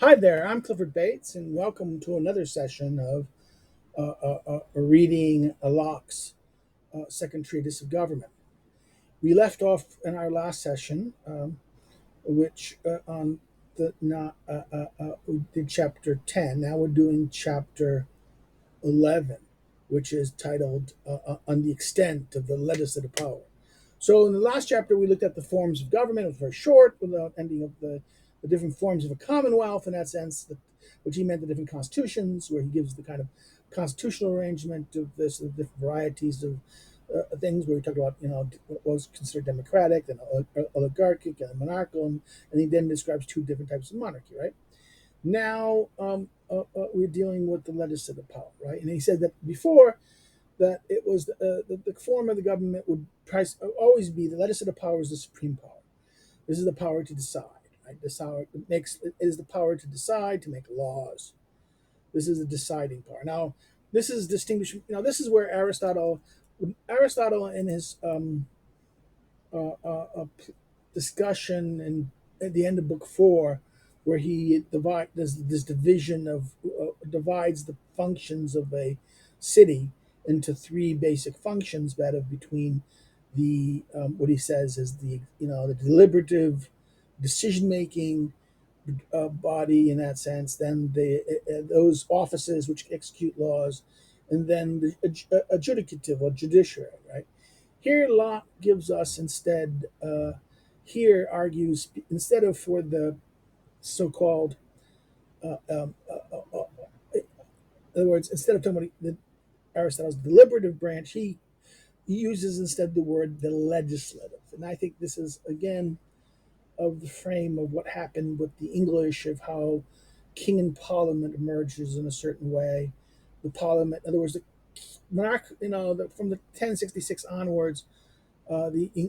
Hi there, I'm Clifford Bates, and welcome to another session of reading Locke's Second Treatise of Government. We left off in our last session, which on the not we did chapter 10. Now we're doing chapter 11, which is titled "On the Extent of the Legislative Power." So in the last chapter, we looked at the forms of government. It was very short, without ending of the different forms of a commonwealth in that sense, which he meant the different constitutions, where he gives the kind of constitutional arrangement of this, the different varieties of things, where he talked about, what was considered democratic, then oligarchic, and monarchical, and he then describes two different types of monarchy, right? Now we're dealing with the legislative power, right? And he said that before that it was the form of the government would always be the legislative power is the supreme power. This is the power to decide, right? It is the power to decide, to make laws. This is the deciding power. Now, this is distinguished. This is where Aristotle in his discussion and at the end of book 4, where he does this division of divides the functions of a city into three basic functions that are between the what he says is the deliberative decision making body in that sense, then those offices which execute laws, and then the adjudicative or judiciary, right? Here, Locke gives us instead, here argues, instead of for the so called, in other words, instead of talking about Aristotle's deliberative branch, he uses instead the word the legislative. And I think this is, again, of the frame of what happened with the English, of how king and parliament emerges in a certain way. The parliament, in other words, the monarch, from the 1066 onwards, the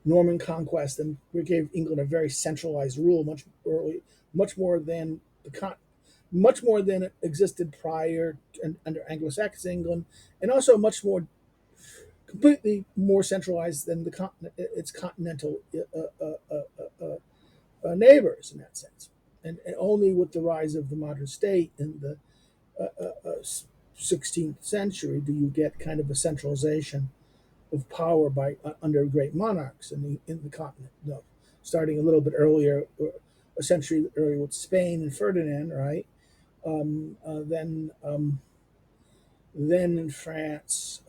Norman conquest and we gave England a very centralized rule, much early, much more than much more than it existed prior and under Anglo-Saxon England, and also much more completely more centralized than its continental neighbors in that sense. And only with the rise of the modern state in the 16th century do you get kind of a centralization of power by under great monarchs in the continent. Starting a little bit earlier, a century earlier with Spain and Ferdinand, right? Then in France,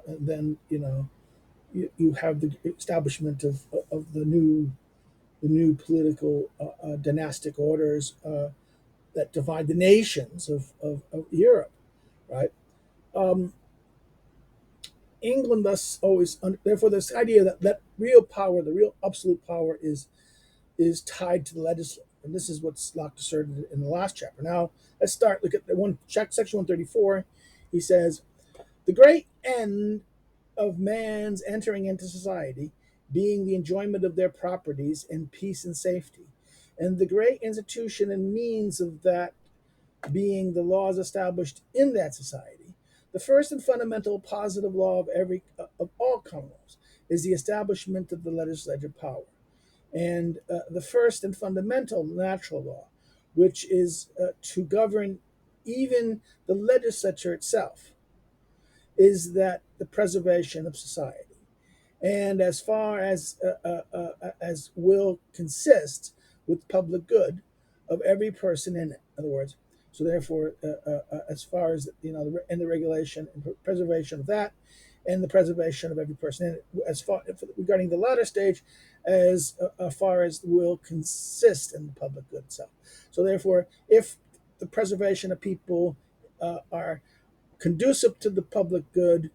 then you have the establishment of the new political dynastic orders that divide the nations of Europe, right? Um, England thus always, therefore, this idea that real power, the real absolute power, is tied to the legislature, and this is what Locke asserted in the last chapter. Now, let's start. Look at section 134. He says, "The great end of man's entering into society, being the enjoyment of their properties in peace and safety, and the great institution and means of that being the laws established in that society. The first and fundamental positive law of all commonwealths is the establishment of the legislature power, and the first and fundamental natural law, which is to govern even the legislature itself, is that the preservation of society, and as far as will consist with public good of every person in it. In other words, so therefore, as far as and the regulation and preservation of that, and the preservation of every person in it, as far regarding the latter stage, as far as will consist in the public good itself. So therefore, if the preservation of people are conducive to the public good,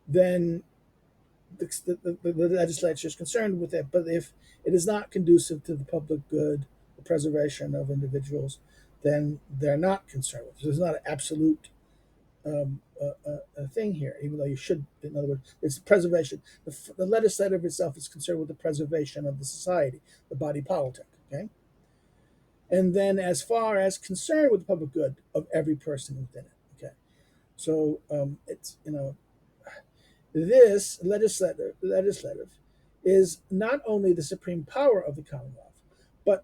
then the legislature is concerned with it. But if it is not conducive to the public good, the preservation of individuals, then they're not concerned with it. So there's not an absolute thing here, even though you should. In other words, it's preservation. The legislative itself is concerned with the preservation of the society, the body politic. Okay, and then as far as concerned with the public good of every person within it. Okay, so it's this legislative is not only the supreme power of the Commonwealth, but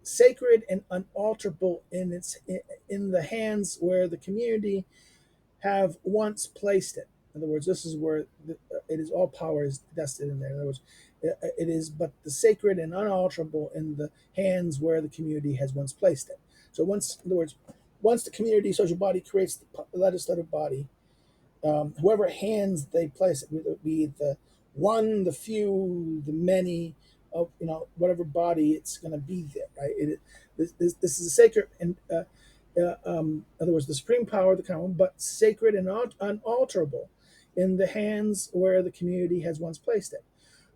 sacred and unalterable in the hands where the community have once placed it. In other words, this is where it is all power is vested in there. In other words, it is but the sacred and unalterable in the hands where the community has once placed it. So once, in other words, once the community social body creates the legislative body, whoever hands they place it, whether it be the one, the few, the many, of whatever body it's going to be there, right? This is a sacred and in other words, the supreme power of the common, but sacred and unalterable in the hands where the community has once placed it.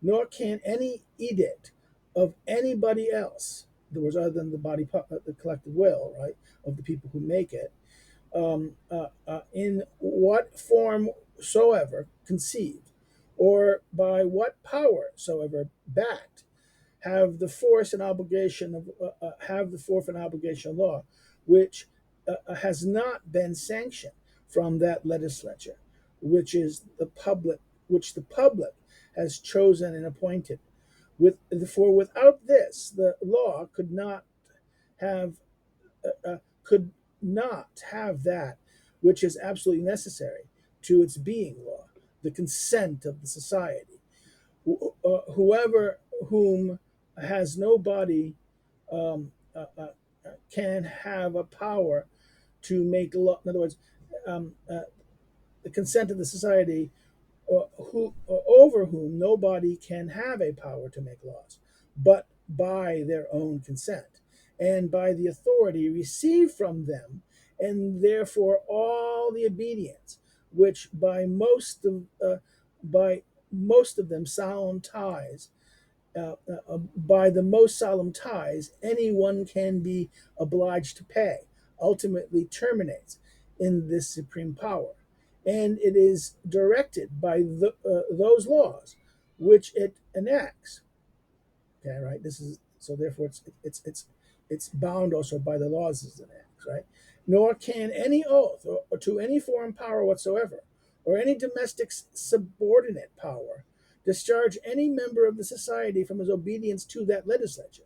Nor can any edict of anybody else, in other words, other than the collective will, right, of the people who make it, in what form soever conceived, or by what power soever backed, have the force and obligation of law, which has not been sanctioned from that legislature, which the public has chosen and appointed. For without this, the law have could not have that which is absolutely necessary to its being law, the consent of the society. Whoever whom has no body can have a power to make law. In other words, the consent of the society, over whom nobody can have a power to make laws, but by their own consent, and by the authority received from them, and therefore all the obedience which by most of them solemn ties by the most solemn ties anyone can be obliged to pay, ultimately terminates in this supreme power. And it is directed by those laws which it enacts. Okay, right? This is so. Therefore, it's bound also by the laws it enacts, right? Nor can any oath or to any foreign power whatsoever, or any domestic subordinate power, discharge any member of the society from his obedience to that legislature.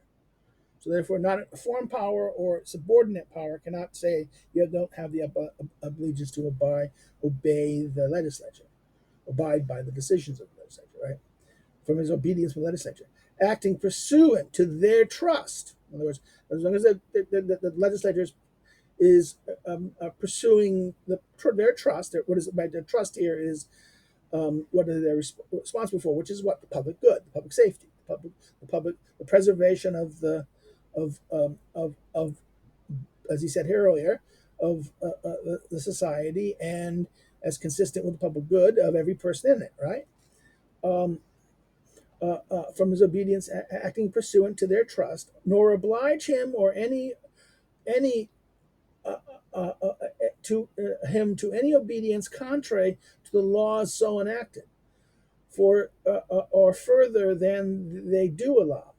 So therefore, not a foreign power or subordinate power cannot say you don't have the allegiance to obey the legislature, abide by the decisions of the legislature, right? From his obedience to the legislature, acting pursuant to their trust. In other words, as long as the legislature is pursuing their trust, what is by their trust here is what are they responsible for, which is what the public good, the public safety, the preservation of of as he said here earlier, of the society, and as consistent with the public good of every person in it, right? Um, from his obedience, acting pursuant to their trust, nor oblige him or any uh, to him to any obedience contrary to the laws so enacted, for or further than they do allow.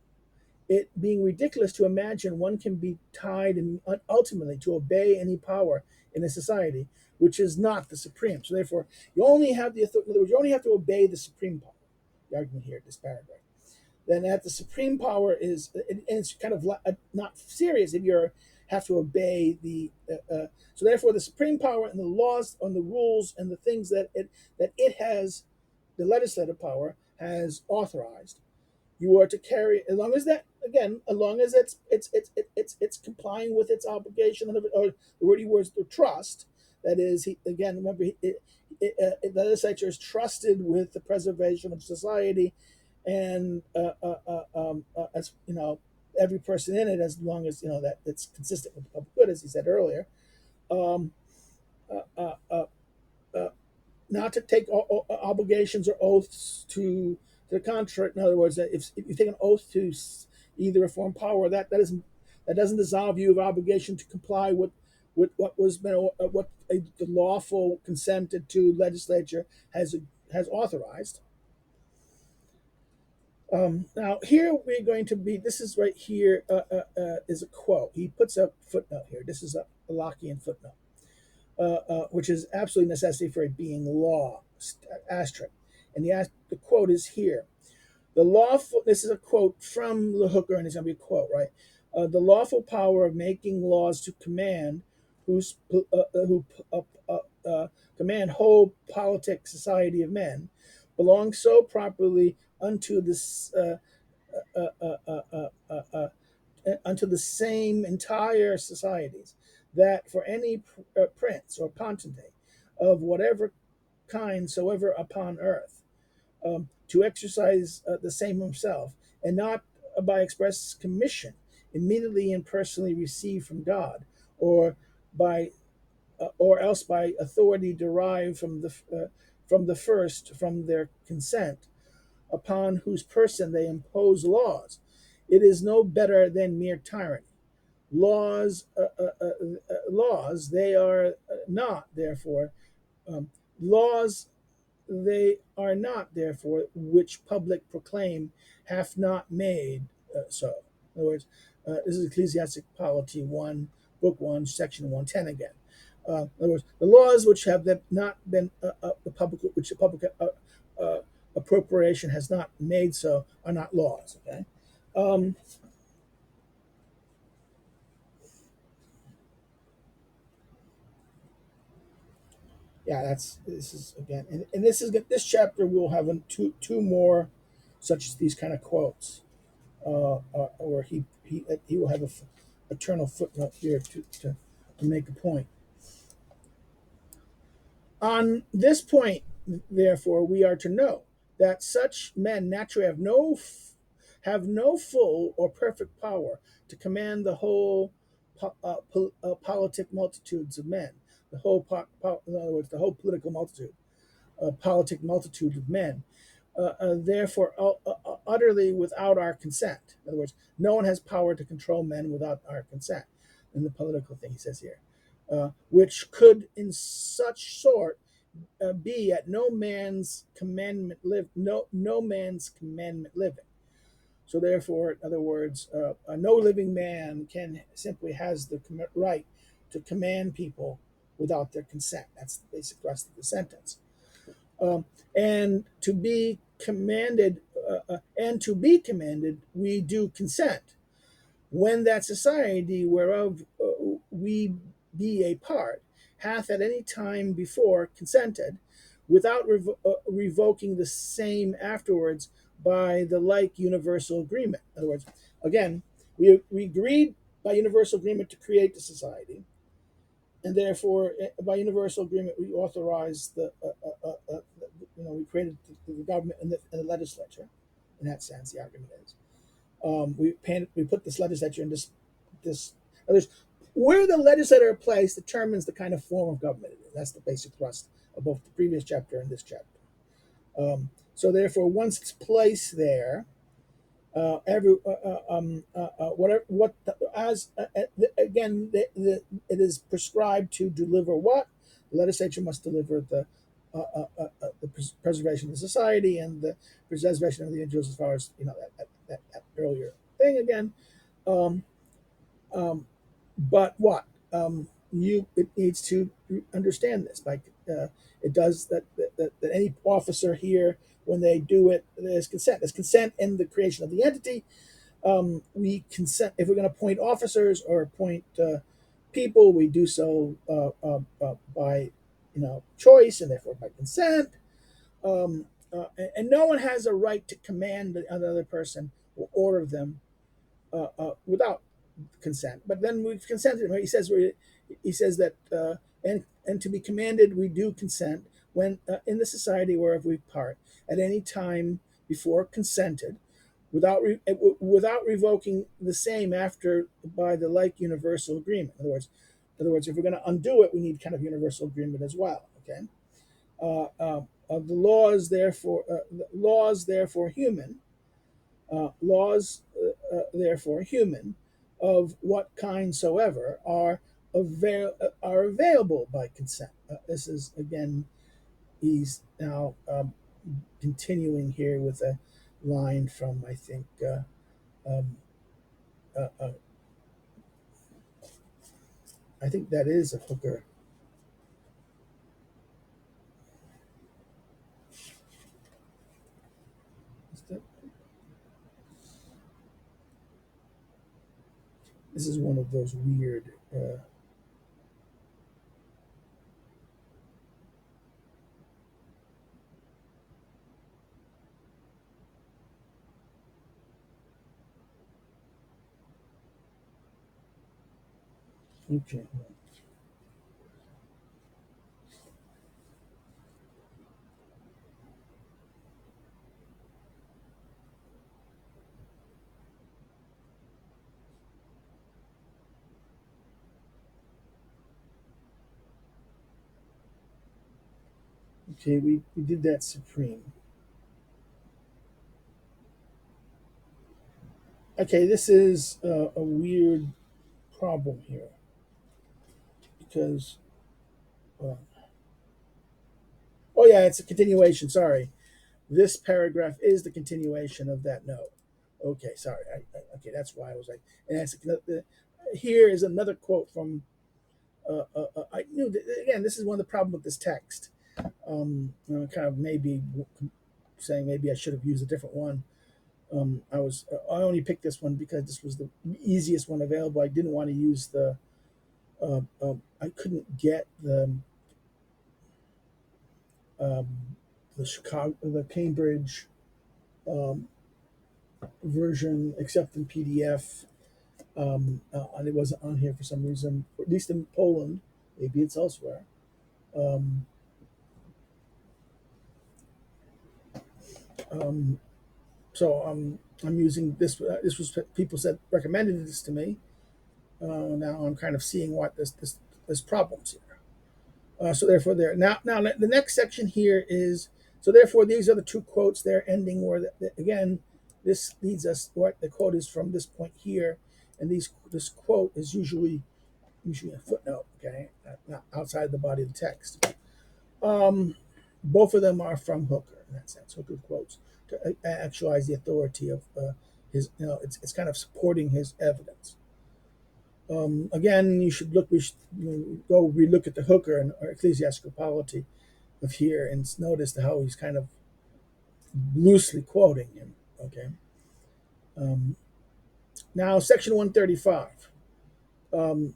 It being ridiculous to imagine one can be tied and ultimately to obey any power in a society which is not the supreme. So therefore, you only have the authority. In other words, you only have to obey the supreme power. The argument here, this paragraph. Then that the supreme power is, and it's kind of not serious if you have to obey the. So therefore, the supreme power and the laws and the rules and the things that it has, the legislative power has authorized, you are to carry, as long as that, again, as long as it's complying with its obligation, or the wordy words, the trust. That is, he again, remember, the legislature is trusted with the preservation of society, and as every person in it, as long as that it's consistent with the public good, as he said earlier. Um, uh, uh, uh, uh, Not to take obligations or oaths to the contrary. In other words, if you take an oath to either a foreign power, that doesn't dissolve you of obligation to comply with what was been the lawful consented to legislature has authorized. Now here we're going to be. This is right here is a quote. He puts a footnote here. This is a Lockean footnote. Which is absolutely necessary for it being law, asterisk. And the quote is here. The lawful, this is a quote from the Hooker, and it's going to be a quote, right? The lawful power of making laws to command who command whole politic society of men belongs so properly unto this uh, uh, uh, uh, uh, uh, unto the same entire societies, that for any prince or potentate of whatever kind soever upon earth, to exercise the same himself, and not by express commission, immediately and personally received from God, or by or else by authority derived from the first from their consent, upon whose person they impose laws. It is no better than mere tyranny. Laws, they are not, therefore, um, laws they are not, therefore, which public proclaim hath not made so. In other words, this is Ecclesiastic Polity 1, Book 1, Section 110 again. In other words, the laws which have not been the public, which the public appropriation has not made so, are not laws. Okay. Um, yeah, that's this is again, and this chapter will have two more such as these kind of quotes, or he will have a eternal footnote here to make a point. On this point, therefore, we are to know that such men naturally have no full or perfect power to command the whole politic multitudes of men, the whole in other words, the whole political multitude, politic multitude of men. Therefore, utterly without our consent. In other words, no one has power to control men without our consent. In the political thing, he says here, which could, in such sort, be at no man's commandment live no man's commandment living. So therefore, in other words, no living man can simply has the right to command people without their consent. That's the basic thrust of the sentence. Um, and to be commanded, we do consent. When that society whereof we be a part hath at any time before consented, without revoking the same afterwards by the like universal agreement. In other words, again, we agreed by universal agreement to create the society, and therefore, by universal agreement, we authorized we created the government and the legislature. In that sense, the argument is we put this legislature in this. Others, where the legislature is placed determines the kind of form of government it is. That's the basic thrust of both the previous chapter and this chapter. So therefore, once it's placed there, whatever what the, as again it is prescribed to deliver what the legislature must deliver the preservation of the society and the preservation of the individuals, as far as that earlier thing again. Um, um, but what it needs to understand this. Like it does that any officer here, when they do it, there's consent. There's consent in the creation of the entity. We consent if we're going to appoint officers or appoint people. We do so by choice, and therefore by consent. And no one has a right to command another person or order them without consent. But then we've consented. Right? He says that and to be commanded, we do consent when in the society whereof we part at any time before consented, without revoking the same after by the like universal agreement. In other words, if we're going to undo it, we need kind of universal agreement as well. Okay. Laws therefore human therefore human, of what kind soever, are available by consent. This is again, he's now continuing here with a line from I think um, uh, uh, I think that is a Hooker. Is that, This is one of those weird. Okay. Okay, we did that supreme. Okay, this is a weird problem here because, uh, oh yeah, it's a continuation. Sorry, this paragraph is the continuation of that note. Okay, sorry. Okay, that's why I was like, and that's here is another quote from. I knew that, again. This is one of the problems with this text. Kind of maybe saying maybe I should have used a different one. I only picked this one because this was the easiest one available. I didn't want to use the I couldn't get um, the Chicago the Cambridge um, version except in PDF, and it wasn't on here for some reason. At least in Poland, maybe it's elsewhere. Um, um, so I'm using this. This was people said recommended this to me. Now I'm kind of seeing what this problems here. So therefore, there now the next section here is so therefore these are the two quotes they're ending where again this leads us what the quote is from this point here, and this quote is usually a footnote, okay, not outside the body of the text. Um, Both of them are from Hooker in that sense. Hooker quotes to actualize the authority of his. It's kind of supporting his evidence. Again, you should look. We should go relook at the Hooker and or ecclesiastical polity of here and notice how he's kind of loosely quoting him. Okay. Um, Now, section 135, um,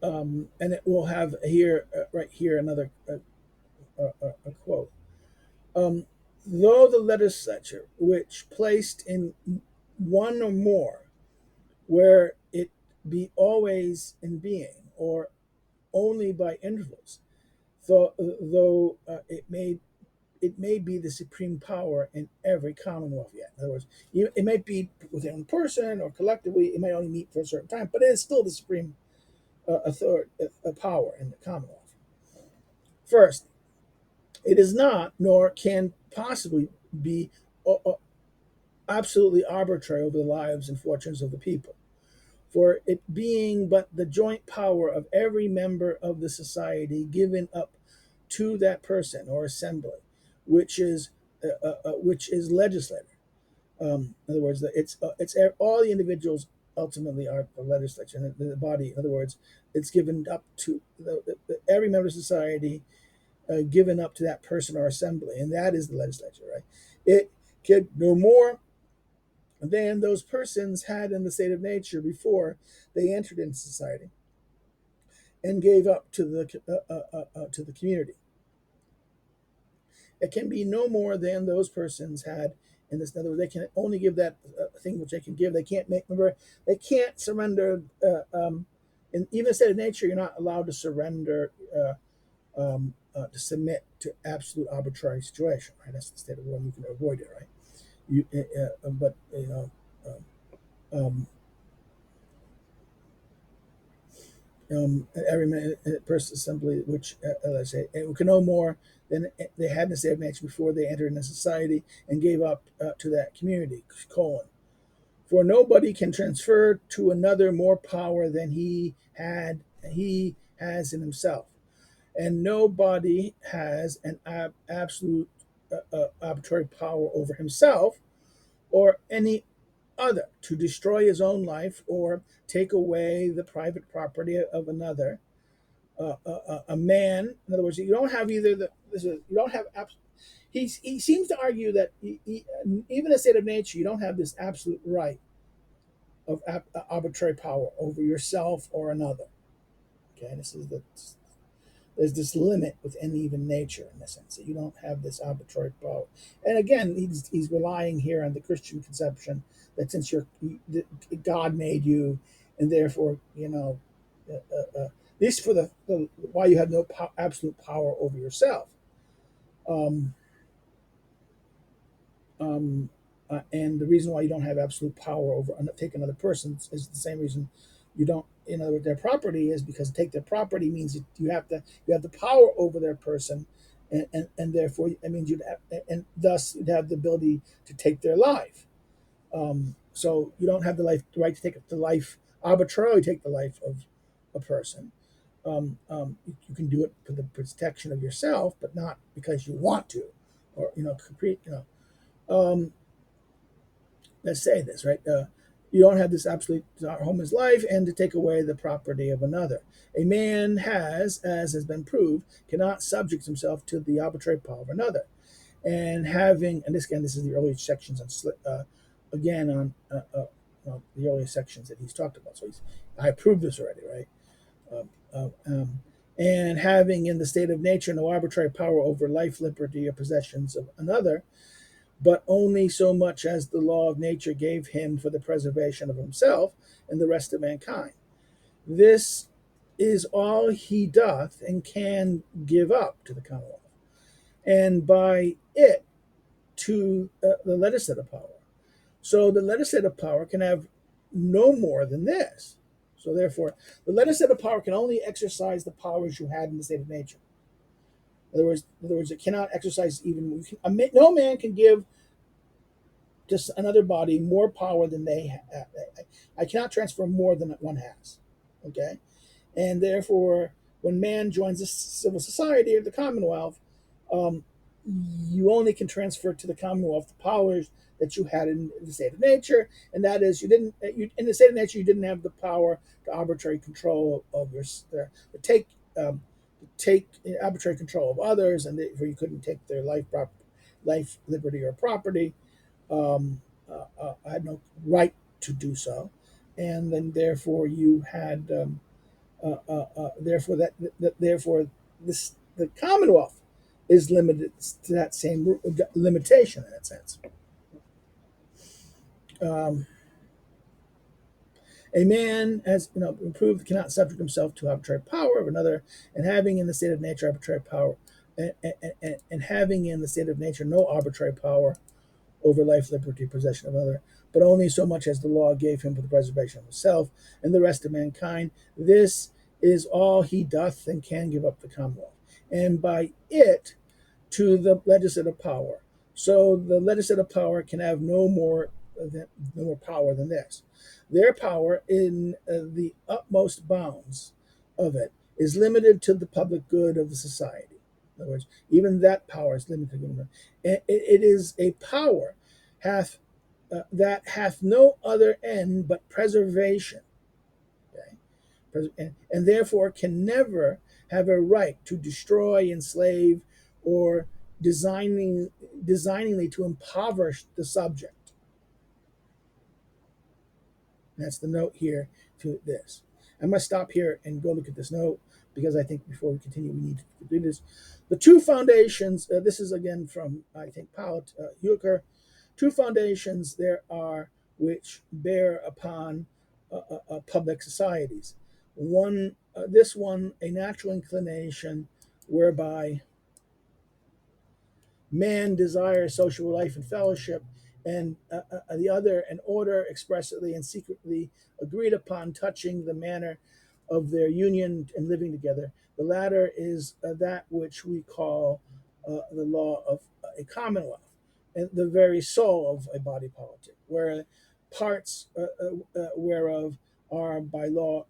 and it will have here right here another a quote. Um, Though the legislature, which placed in one or more, where it be always in being, or only by intervals, though it may be the supreme power in every commonwealth yet. In other words, it might be within one person or collectively, it might only meet for a certain time, but it is still the supreme authority, power in the commonwealth. First, it is not, nor can possibly be absolutely arbitrary over the lives and fortunes of the people, for it being but the joint power of every member of the society given up to that person or assembly, which is legislator. In other words, it's all the individuals ultimately are the legislature and the body. In other words, it's given up to every member of society, given up to that person or assembly, and that is the legislature, right? It can no more than those persons had in the state of nature before they entered into society and gave up to the community. It can be no more than those persons had in this. In other words, they can only give that thing which they can give. They can't make. Remember, they can't surrender. In even the state of nature, you're not allowed to surrender to submit to absolute arbitrary situation. Right? That's the state of war. You can avoid it. Right? But um, every person assembly, which let's say, it can no more than they had in the state of nature before they entered into society and gave up to that community. Colon. For nobody can transfer to another more power than he has in himself, and nobody has an absolute arbitrary power over himself or any other to destroy his own life or take away the private property of another. A man, in other words, you don't have either you don't have. He seems to argue that even in a state of nature, you don't have this absolute right of arbitrary power over yourself or another. Okay, there's this limit within even nature in the sense that you don't have this arbitrary power. And again, he's relying here on the Christian conception that since God made you, and therefore at least for the why you have no absolute power over yourself. Um, and the reason why you don't have absolute power over take another person is the same reason you don't. In other words, their property is because take their property means you have the power over their person, and therefore it means and thus you'd have the ability to take their life. So you don't have the right to take the life arbitrarily take the life of a person. You can do it for the protection of yourself, but not because you want to, or complete. Let's say this, right? You don't have this absolute home is life and to take away the property of another. A man has, as has been proved, cannot subject himself to the arbitrary power of another. And this is the early sections on, again, on the early sections that he's talked about. So I proved this already, right? Um, um, um, and having in the state of nature no arbitrary power over life, liberty, or possessions of another, but only so much as the law of nature gave him for the preservation of himself and the rest of mankind. This is all he doth and can give up to the Commonwealth, and by it to the legislative power. So the legislative power can have no more than this. So therefore, the legislative power can only exercise the powers you had in the state of nature. In other words, it cannot exercise no man can give just another body more power than they have. I cannot transfer more than one has. Okay, and therefore, when man joins the civil society or the Commonwealth, um, you only can transfer to the Commonwealth the powers that you had in the state of nature, and that is in the state of nature you didn't have the power to arbitrary control of to take arbitrary control of others, and therefore you couldn't take their life, liberty, or property. I had no right to do so, and then therefore you had therefore the Commonwealth is limited to that same limitation in that sense. Um, a man, as proved, cannot subject himself to arbitrary power of another, and having in the state of nature arbitrary power, and having in the state of nature no arbitrary power over life, liberty, possession of another, but only so much as the law gave him for the preservation of himself and the rest of mankind. This is all he doth and can give up the Commonwealth, and by it to the legislative power. So the legislative power can have no more power than this. Their power in the utmost bounds of it is limited to the public good of the society. In other words, even that power is limited. It is a power that hath no other end but preservation, okay? And therefore can never have a right to destroy, enslave, or designingly to impoverish the subject. And that's the note here to this. I must stop here and go look at this note because I think before we continue, we need to do this. The two foundations, this is again from, I think, Huecker. Two foundations there are which bear upon public societies. This one, a natural inclination whereby man desires social life and fellowship, and the other, an order expressly and secretly agreed upon touching the manner of their union and living together. The latter is that which we call the law of a commonwealth, and the very soul of a body politic, where parts whereof are by law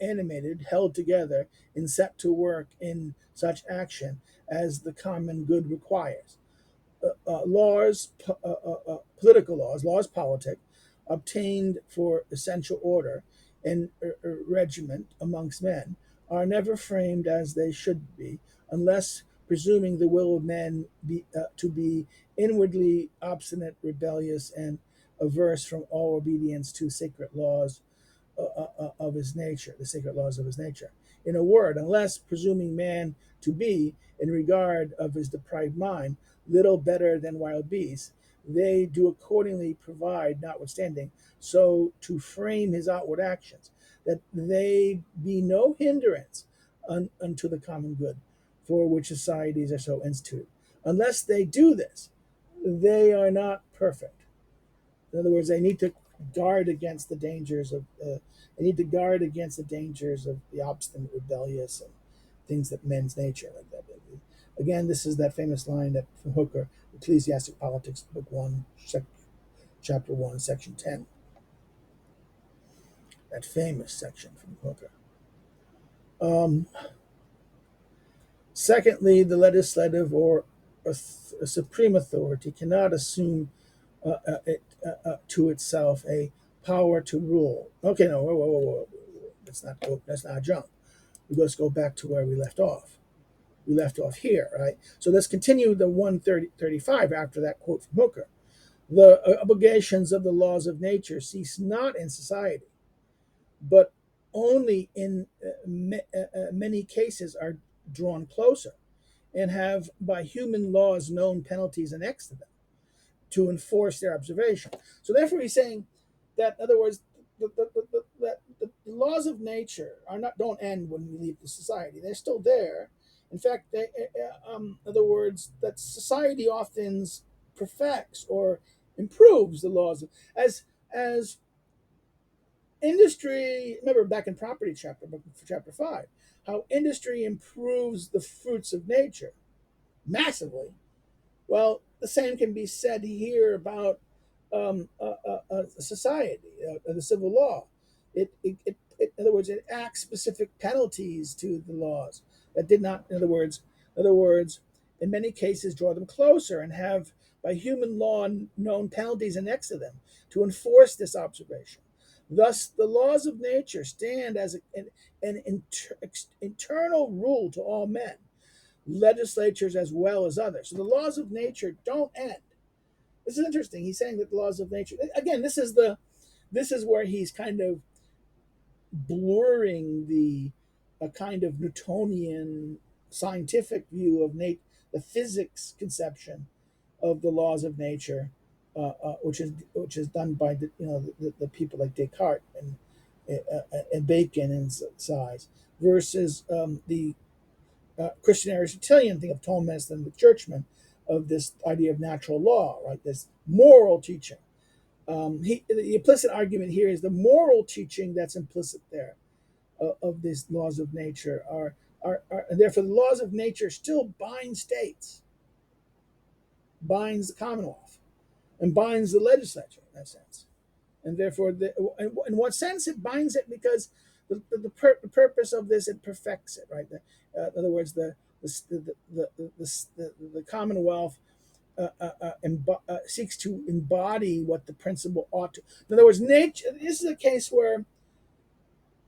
animated, held together, and set to work in such action as the common good requires. Political laws politic, obtained for essential order and regiment amongst men, are never framed as they should be, unless presuming the will of men to be inwardly obstinate, rebellious, and averse from all obedience to sacred laws of his nature, the sacred laws of his nature. In a word, unless presuming man to be, in regard of his deprived mind, little better than wild beasts, they do accordingly provide, notwithstanding, so to frame his outward actions, that they be no hindrance unto the common good, for which societies are so instituted. Unless they do this, they are not perfect. In other words, they need to guard against the dangers of. They need to guard against the dangers of the obstinate, rebellious, and things that men's nature like that. Again, this is that famous line that from Hooker, Ecclesiastic Politics, Book 1, Chapter 1, Section 10. That famous section from Hooker. Secondly, the legislative or a supreme authority cannot assume to itself a power to rule. Okay, no, whoa. Let's not jump. Let's go back to where we left off. We left off here, right? So let's continue the 135 after that quote from Hooker. The obligations of the laws of nature cease not in society, but only in many cases are drawn closer and have by human laws known penalties annexed to them to enforce their observation. So therefore he's saying that, in other words, the laws of nature don't end when we leave the society. They're still there. In fact, in other words, that society often perfects or improves the laws as industry. Remember back in property chapter 5, how industry improves the fruits of nature massively. Well, the same can be said here about society, the civil law. In other words, it acts specific penalties to the laws that did not. In other words, in many cases, draw them closer and have by human law known penalties annexed to them to enforce this observation. Thus, the laws of nature stand as an internal rule to all men, legislatures as well as others. So the laws of nature don't end. This is interesting. He's saying that the laws of nature, again, this is where he's kind of blurring a kind of Newtonian scientific view of the physics conception of the laws of nature, which is done by the people like Descartes and Bacon and size, versus the Christian Aristotelian thing of Thomas and the churchmen of this idea of natural law, right? This moral teaching. The implicit argument here is the moral teaching that's implicit there of these laws of nature are and therefore the laws of nature still bind states, binds the Commonwealth, and binds the legislature in that sense. And therefore, in what sense it binds it? Because the purpose of this, it perfects it, right? In other words, the Commonwealth seeks to embody what the principle ought to. In other words, nature. This is a case where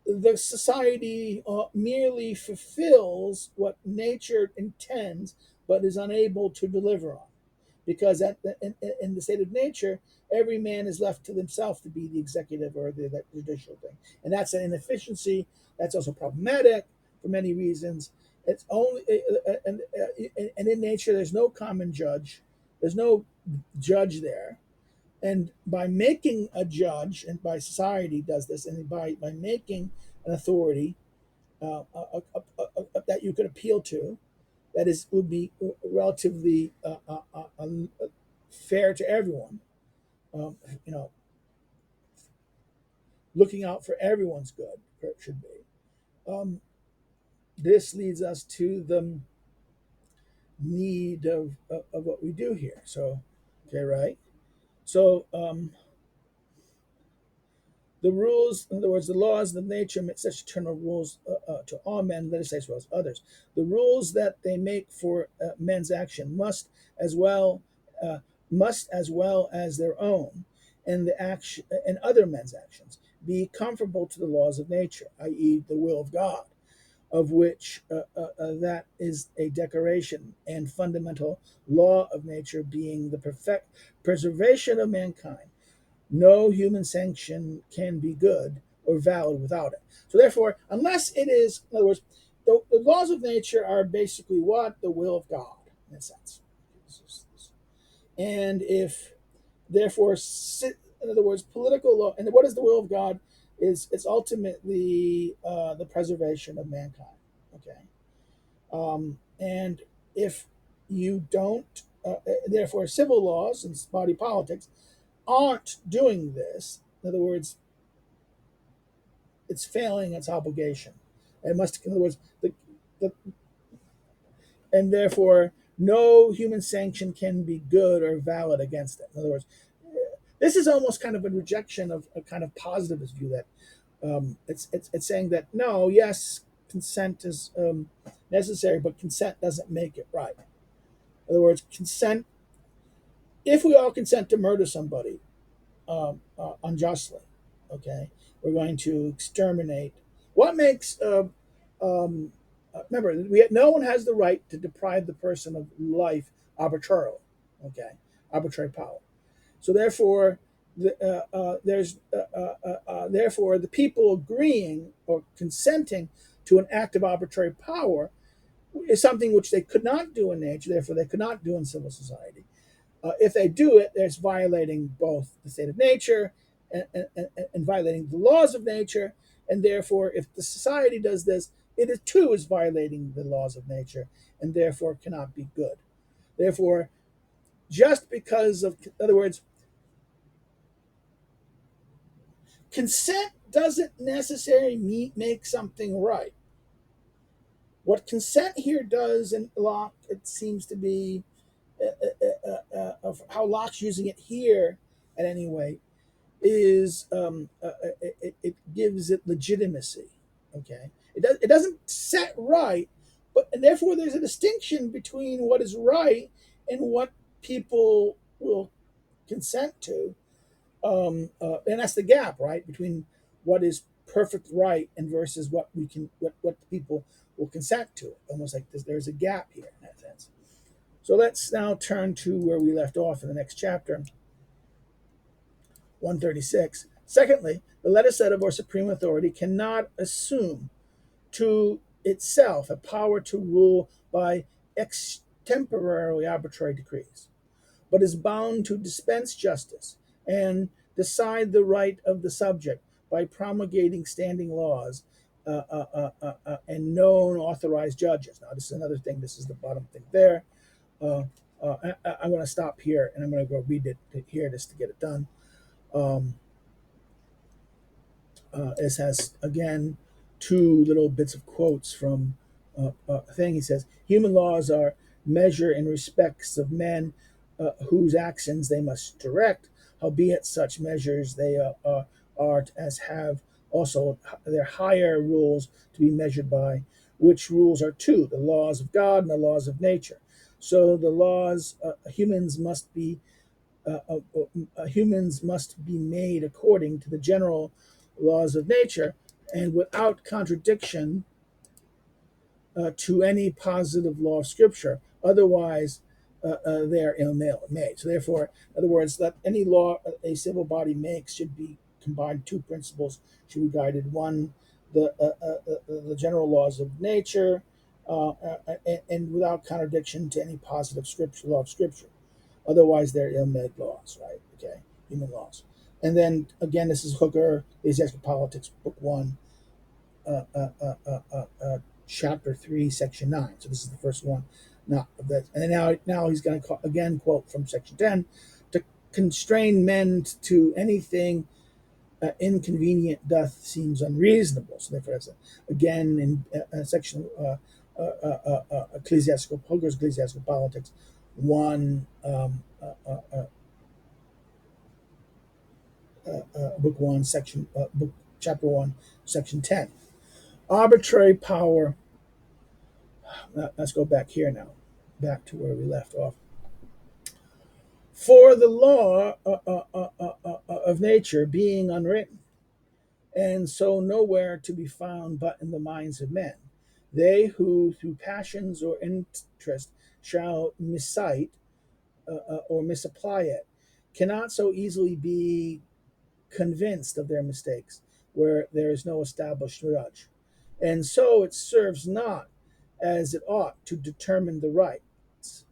the society merely fulfills what nature intends, but is unable to deliver on, because in the state of nature, every man is left to himself to be the executive or the judicial thing, and that's an inefficiency. That's also problematic for many reasons. It's only and in nature, there's no common judge. There's no judge there, and by making a judge, and by society does this, and by making an authority that you could appeal to, that would be relatively fair to everyone, you know, looking out for everyone's good, it should be. This leads us to the need of what we do here. So, okay, right? So, the rules, in other words, the laws of nature make such eternal rules to all men, let us say as well as others. The rules that they make for men's action must as well as their own and the action and other men's actions be conformable to the laws of nature, i.e., the will of God, of which that is a declaration and fundamental law of nature, being the perfect preservation of mankind, no human sanction can be good or valid without it. So therefore, unless it is, in other words, the laws of nature are basically what? The will of God, in a sense. And if, therefore, in other words, political law, and what is the will of God? It's ultimately the preservation of mankind. Okay. And if you don't, therefore, civil laws and body politics aren't doing this. In other words, it's failing its obligation. It must, in other words, the and therefore no human sanction can be good or valid against it. In other words, this is almost kind of a rejection of a kind of positivist view that it's saying that no, yes, consent is necessary, but consent doesn't make it right. In other words, consent. If we all consent to murder somebody unjustly, okay, we're going to exterminate. What makes remember, no one has the right to deprive the person of life arbitrarily. Okay, arbitrary power. So therefore, therefore the people agreeing or consenting to an act of arbitrary power is something which they could not do in nature. Therefore, they could not do in civil society. If they do it, it's violating both the state of nature and violating the laws of nature. And therefore, if the society does this, it too is violating the laws of nature and therefore cannot be good. Therefore, just because of, in other words, consent doesn't necessarily make something right. What consent here does in Locke, it seems to be, of how Locke's using it here, at any rate, is it gives it legitimacy. Okay, it doesn't set right, but and therefore there's a distinction between what is right and what people will consent to, and that's the gap, right, between what is perfect right and versus what we can what people will consent to. Almost like there's a gap here in that sense. So let's now turn to where we left off in the next chapter, 136. Secondly, the legislative or supreme authority cannot assume to itself a power to rule by extemporarily arbitrary decrees, but is bound to dispense justice and decide the right of the subject by promulgating standing laws and known authorized judges. Now, this is another thing. This is the bottom thing there. I'm going to stop here and I'm going to go read it here just to get it done. This has, again, two little bits of quotes from a thing. He says, human laws are measure in respects of men whose actions they must direct, howbeit such measures they are as have also their higher rules to be measured by, which rules are two, the laws of God and the laws of nature. So the laws humans must be made according to the general laws of nature and without contradiction to any positive law of Scripture. Otherwise, they are ill-made. So, therefore, in other words, that any law a civil body makes should be combined. Two principles should be guided. One, the general laws of nature, and without contradiction to any positive scripture law of Scripture. Otherwise, they're ill-made laws, right? Okay, human laws. And then again, this is Hooker, Ecclesiastical Politics, Book 1, Chapter 3, Section 9. So this is the first one. Not of that. And then now he's going to again quote from Section 10: to constrain men to anything inconvenient doth seems unreasonable. So therefore, that's again in Section Hooker's Ecclesiastical Politics 1. Book 1, Chapter 1, Section 10. Arbitrary power. Let's go back here now, back to where we left off. For the law of nature being unwritten, and so nowhere to be found but in the minds of men, they who through passions or interest shall miscite or misapply it cannot so easily be convinced of their mistakes, where there is no established judge. And so it serves not as it ought to determine the rights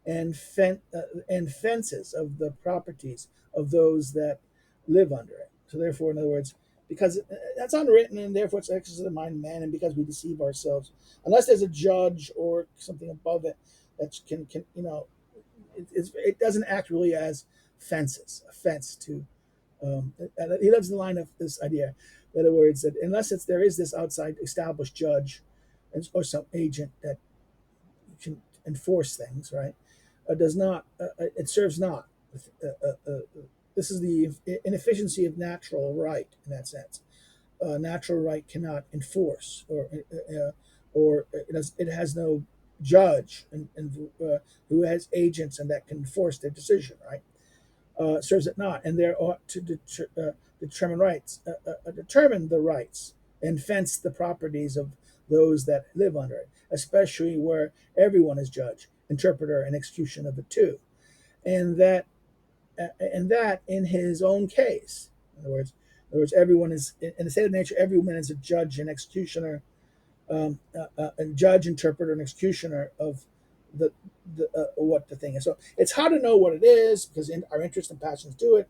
and fences of the properties of those that live under it. So therefore, in other words, because that's unwritten, and therefore it's exercise of the mind of man, and because we deceive ourselves, unless there's a judge or something above it that can it doesn't act really as fences, a fence to. He lives in the line of this idea. In other words, that unless there is this outside established judge or some agent that can enforce things, right? Does not it serves not. This is the inefficiency of natural right in that sense. Natural right cannot enforce, or it has no judge who has agents and that can enforce their decision, right? Serves it not, and there ought to determine the rights and fence the properties of those that live under it, especially where everyone is judge, interpreter, and execution of it too, and that in his own case. In other words, everyone is in the state of nature. Everyone is a judge and executioner, a judge, interpreter, and executioner of the what the thing is. So it's hard to know what it is because our interests and passions do it.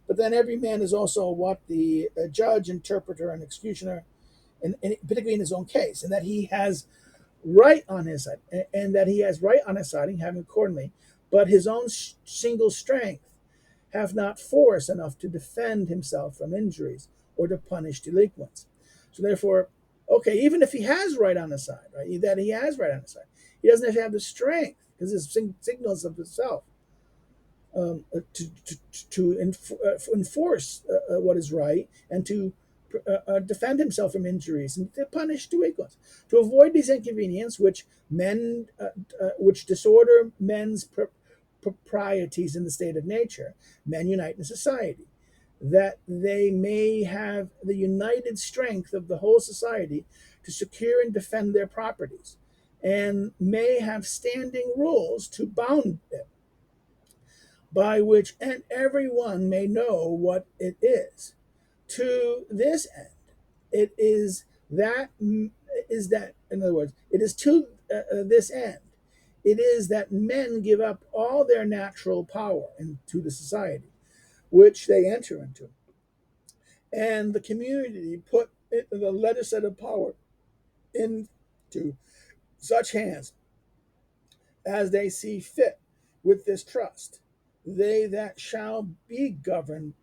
But then every man is also what the judge, interpreter, and executioner, and particularly in his own case, and that he has right on his side, having accordingly, but his own single strength have not force enough to defend himself from injuries or to punish delinquents. So therefore, okay, even if he has right on his side, right, he doesn't have the strength because his signals of himself to enforce what is right and to defend himself from injuries and to punish delinquents. To avoid these inconveniences, which disorder men's proprieties in the state of nature, men unite in society, that they may have the united strength of the whole society to secure and defend their properties, and may have standing rules to bound it, by which and every one may know what it is. To this end, it is that in other words, it is to this end, it is that men give up all their natural power into the society which they enter into, and the community put the legislative power into such hands as they see fit with this trust, they that shall be governed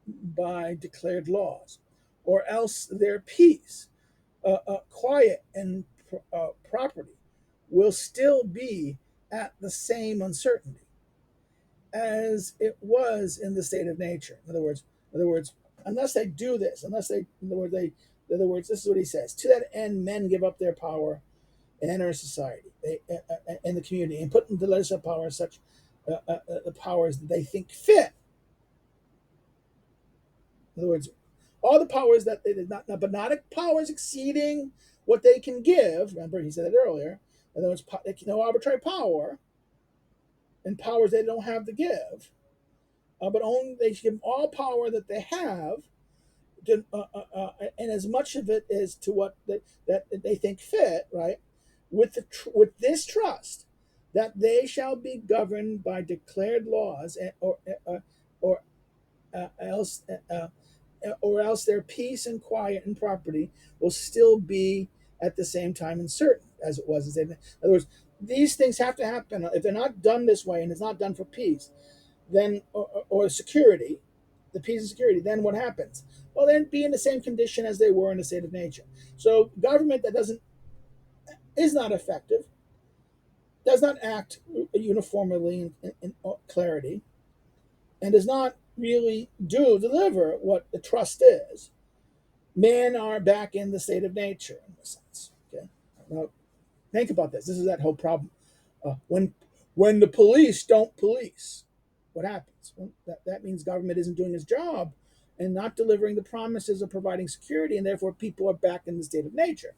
by declared laws, or else their peace, quiet, and property will still be at the same uncertainty as it was in the state of nature. In other words, unless they do this, this is what he says. To that end, men give up their power and enter society, and the community, and put into legislative power such the powers that they think fit. In other words, all the powers that they did not, but not powers exceeding what they can give. Remember, he said it earlier. In other words, no arbitrary power, and powers they don't have to give, but only they should give all power that they have, and as much of it is to what that they think fit, right? With this trust that they shall be governed by declared laws, or else their peace and quiet and property will still be at the same time uncertain as it was. In other words, these things have to happen. If they're not done this way and it's not done for peace, then or security, the peace and security, then what happens? Well, then be in the same condition as they were in the state of nature. So government that is not effective, does not act uniformly in clarity, and does not really deliver what the trust is, men are back in the state of nature in a sense. Okay, now think about this. This is that whole problem. When the police don't police, what happens? Well, that means government isn't doing its job and not delivering the promises of providing security, and therefore people are back in the state of nature.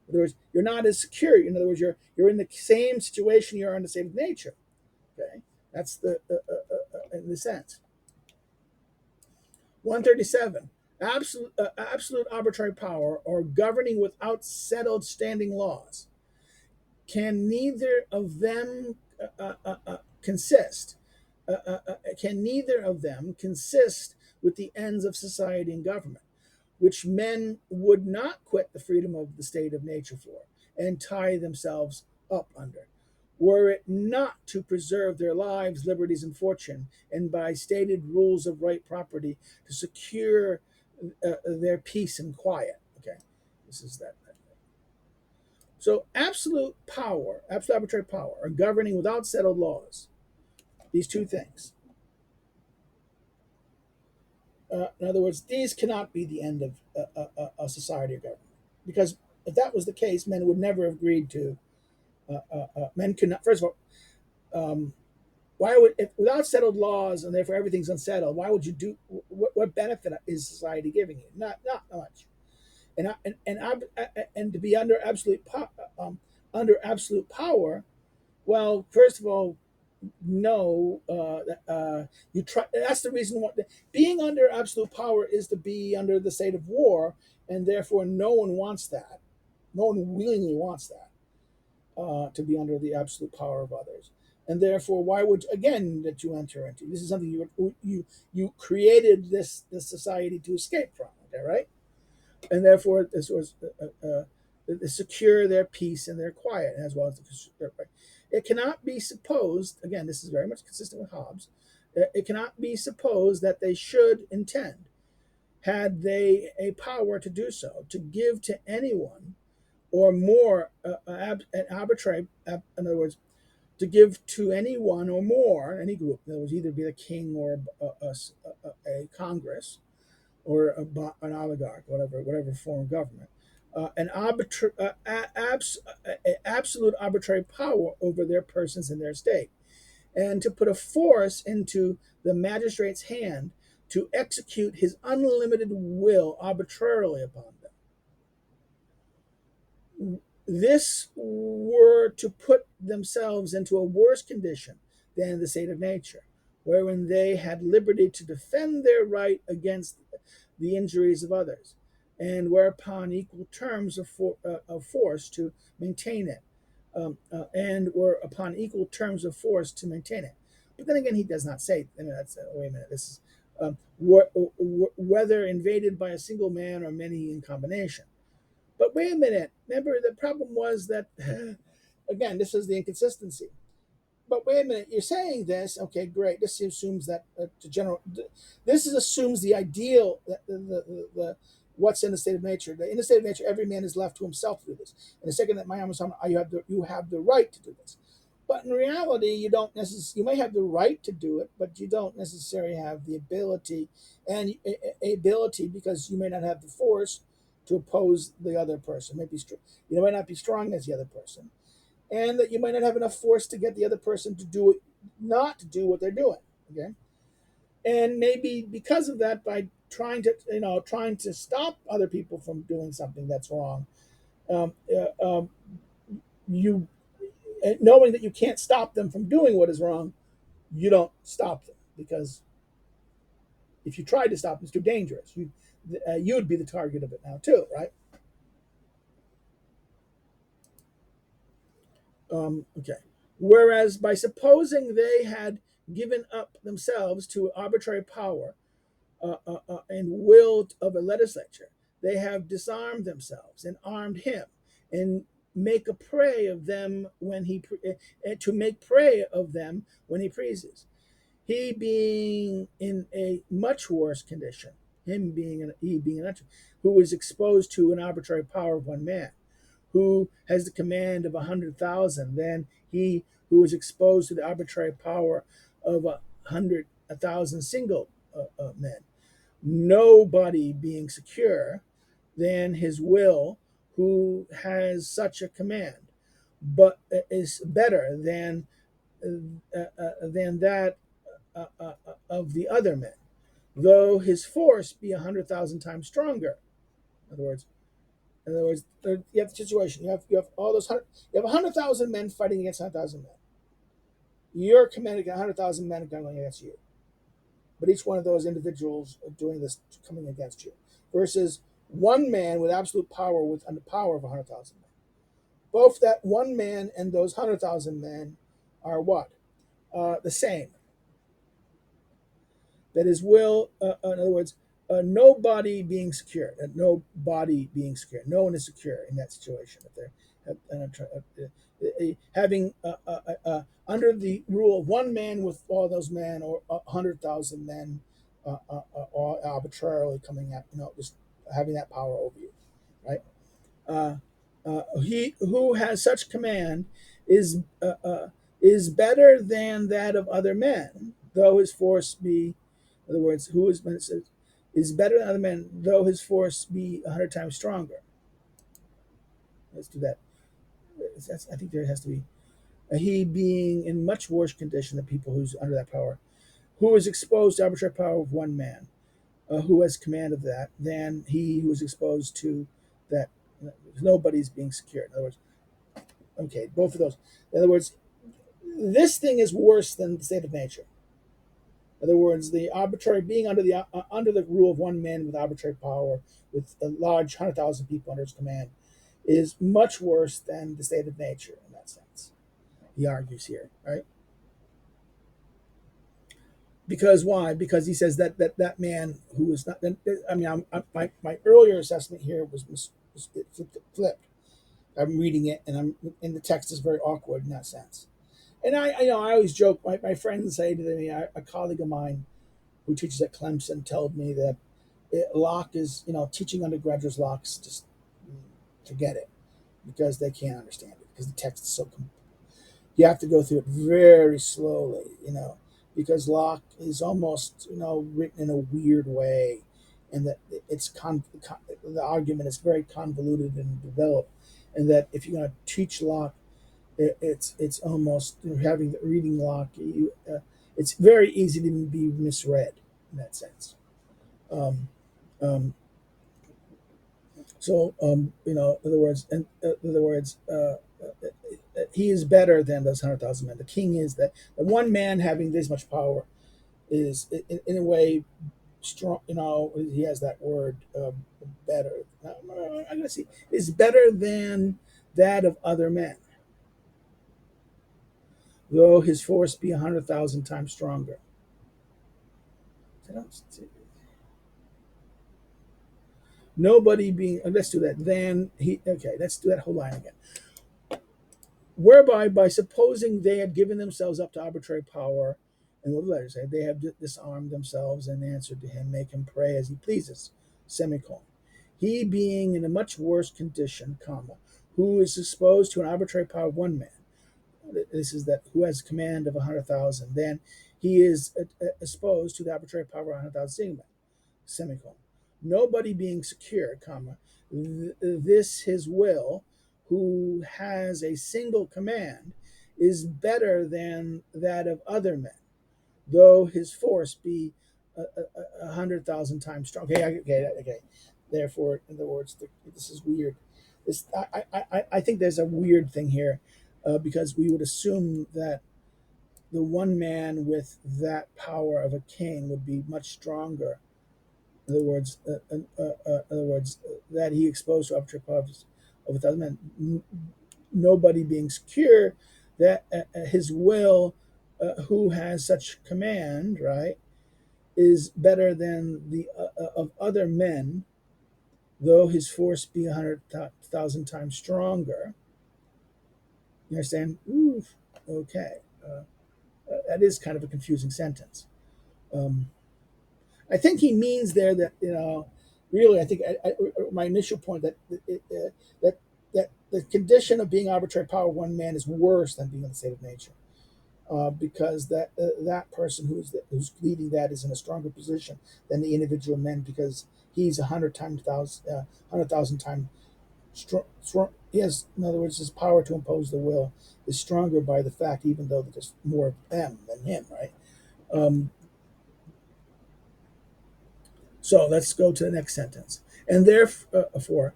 In other words, you're not as secure. In other words, you're in the same situation you are in the state of nature. Okay, that's in the sense. 137. Absolute arbitrary power, or governing without settled standing laws, can neither of them consist can neither of them consist with the ends of society and government, which men would not quit the freedom of the state of nature for, and tie themselves up under, were it not to preserve their lives, liberties, and fortune, and by stated rules of right property to secure their peace and quiet. Okay, this is that. So absolute power, absolute arbitrary power, are governing without settled laws. These two things. In other words, these cannot be the end of a society or government, because if that was the case, men would never have agreed to. Men could not. First of all, why would, if without settled laws and therefore everything's unsettled? Why would you do? What benefit is society giving you? Not much. And to be under absolute power. Well, first of all, no, you try. That's the reason why being under absolute power is to be under the state of war, and therefore no one wants that. No one willingly wants that, to be under the absolute power of others, and therefore why would again that you enter into? This is something you created this society to escape from. Okay, right? And therefore this was to secure their peace and their quiet, as well as their right. It cannot be supposed, again, this is very much consistent with Hobbes, it cannot be supposed that they should intend, had they a power to do so, to give to anyone or more an arbitrary, in other words, to give to anyone or more, any group, that was either be a king or a Congress, or an oligarch, whatever form of government, absolute arbitrary power over their persons and their state, and to put a force into the magistrate's hand to execute his unlimited will arbitrarily upon them. This were to put themselves into a worse condition than the state of nature, wherein they had liberty to defend their right against the injuries of others, and whereupon equal terms of force to maintain it, and were upon equal terms of force to maintain it. But then again, he does not say. I mean, that's wait a minute. This is whether invaded by a single man or many in combination. But wait a minute. Remember, the problem was that again, this is the inconsistency. But wait a minute, you're saying this, okay, great. This assumes that assumes the ideal, the what's in the state of nature. In the state of nature, every man is left to himself to do this. And the second that my arm is on, you have the right to do this. But in reality, you don't necessarily. You may have the right to do it, but you don't necessarily have the ability, and ability, because you may not have the force to oppose the other person. You might not be strong as the other person, and that you might not have enough force to get the other person to do it, not to do what they're doing. Okay, and maybe because of that, by trying to stop other people from doing something that's wrong, you knowing that you can't stop them from doing what is wrong, you don't stop them, because if you tried to stop them, it's too dangerous. You'd be the target of it now too, right? Okay. Whereas by supposing they had given up themselves to arbitrary power and will of a legislature, they have disarmed themselves and armed him, and make a prey of them when he to make prey of them when he pleases. He being in a much worse condition, he being who is exposed to an arbitrary power of one man, who has the command of 100,000, than he who is exposed to the arbitrary power of 100,000 single men. Nobody being secure than his will, who has such a command, but is better than that of the other men, though his force be 100,000 times stronger. In other words, you have the situation. You have all those you have 100,000 men fighting against 100,000 men. You're commanding 100,000 men going against you. but each one of those individuals doing this coming against you, versus one man with absolute power with the power of 100,000 men. Both that one man and those 100,000 men are what? The same. That is will, in other words, nobody being secure, no body being secure. No one is secure in that situation. If they're having under the rule of one man with all those men, or 100,000 men, all arbitrarily coming at, just having that power over you, right? He who has such command is is better than that of other men, though his force be, in other words, who is better than other men, though his force be 100 times stronger. Let's do that. I think there has to be he being in much worse condition than people who's under that power, who is exposed to arbitrary power of one man, who has command of that, than he who is exposed to that. Nobody's being secure. In other words, okay, both of those. In other words, this thing is worse than the state of nature. In other words, the arbitrary being under the rule of one man with arbitrary power, with a large 100,000 people under his command, is much worse than the state of nature in that sense. He argues here, right? Because why? Because he says that man who is not. I mean, my earlier assessment here was flipped. I'm reading it, and the text is very awkward in that sense. And I always joke. My friends say to me, a colleague of mine who teaches at Clemson told me that Locke is, teaching undergraduates Locke's just forget it, because they can't understand it, because the text is so. You have to go through it very slowly, because Locke is almost, written in a weird way, and that the argument is very convoluted and developed, and that if you're going to teach Locke, it's almost reading Locke. It's very easy to be misread in that sense. Um, um, in other words, he is better than those 100,000 men. The king is that the one man having this much power is, in a way, strong. He has that word, better. I'm going to see is better than that of other men, though his force be 100,000 times stronger. Nobody being. Let's do that. Then he. Okay. Let's do that whole line again. Whereby, by supposing they had given themselves up to arbitrary power, and what the letter say, they have disarmed themselves and answered to him, make him pray as he pleases. Semicolon. He being in a much worse condition, comma, who is exposed to an arbitrary power of one man. This is that who has command of 100,000. Then he is exposed to the arbitrary power of 100,000 men. Semicolon. Nobody being secure, comma, this his will, who has a single command, is better than that of other men, though his force be 100,000 times strong. Okay. Therefore, in other words, this is weird. I think there's a weird thing here, because we would assume that the one man with that power of a king would be much stronger. In other words, that he exposed to arbitrary powers of 1,000 men, nobody being secure, that his will, who has such command, right, is better than the of other men, though his force be 100,000 times stronger. You understand? Oof. Okay. That is kind of a confusing sentence. I think he means there that, really, I think my initial point that that the condition of being arbitrary power of one man is worse than being in the state of nature, because that person who's leading that is in a stronger position than the individual men, because he's 100,000 times strong. He has, in other words, his power to impose the will is stronger by the fact, even though there's more of them than him, right? So let's go to the next sentence. And therefore,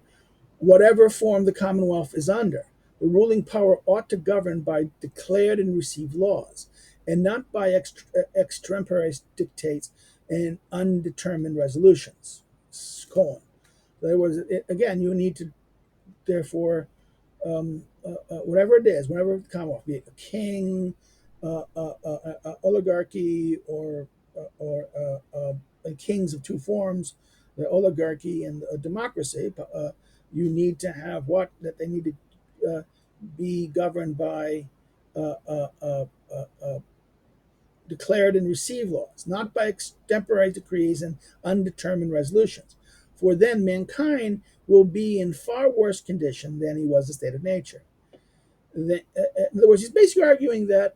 whatever form the Commonwealth is under, the ruling power ought to govern by declared and received laws, and not by extemporaneous dictates and undetermined resolutions. Colon. In other words, again, you need to, therefore, whatever it is, whatever the Commonwealth, be it a king, oligarchy, or kings of two forms, the oligarchy and a democracy, you need to have what? That they need to be governed by uh, uh, uh, uh, uh, declared and received laws, not by extemporary decrees and undetermined resolutions. For then mankind will be in far worse condition than he was in the state of nature. In other words, he's basically arguing that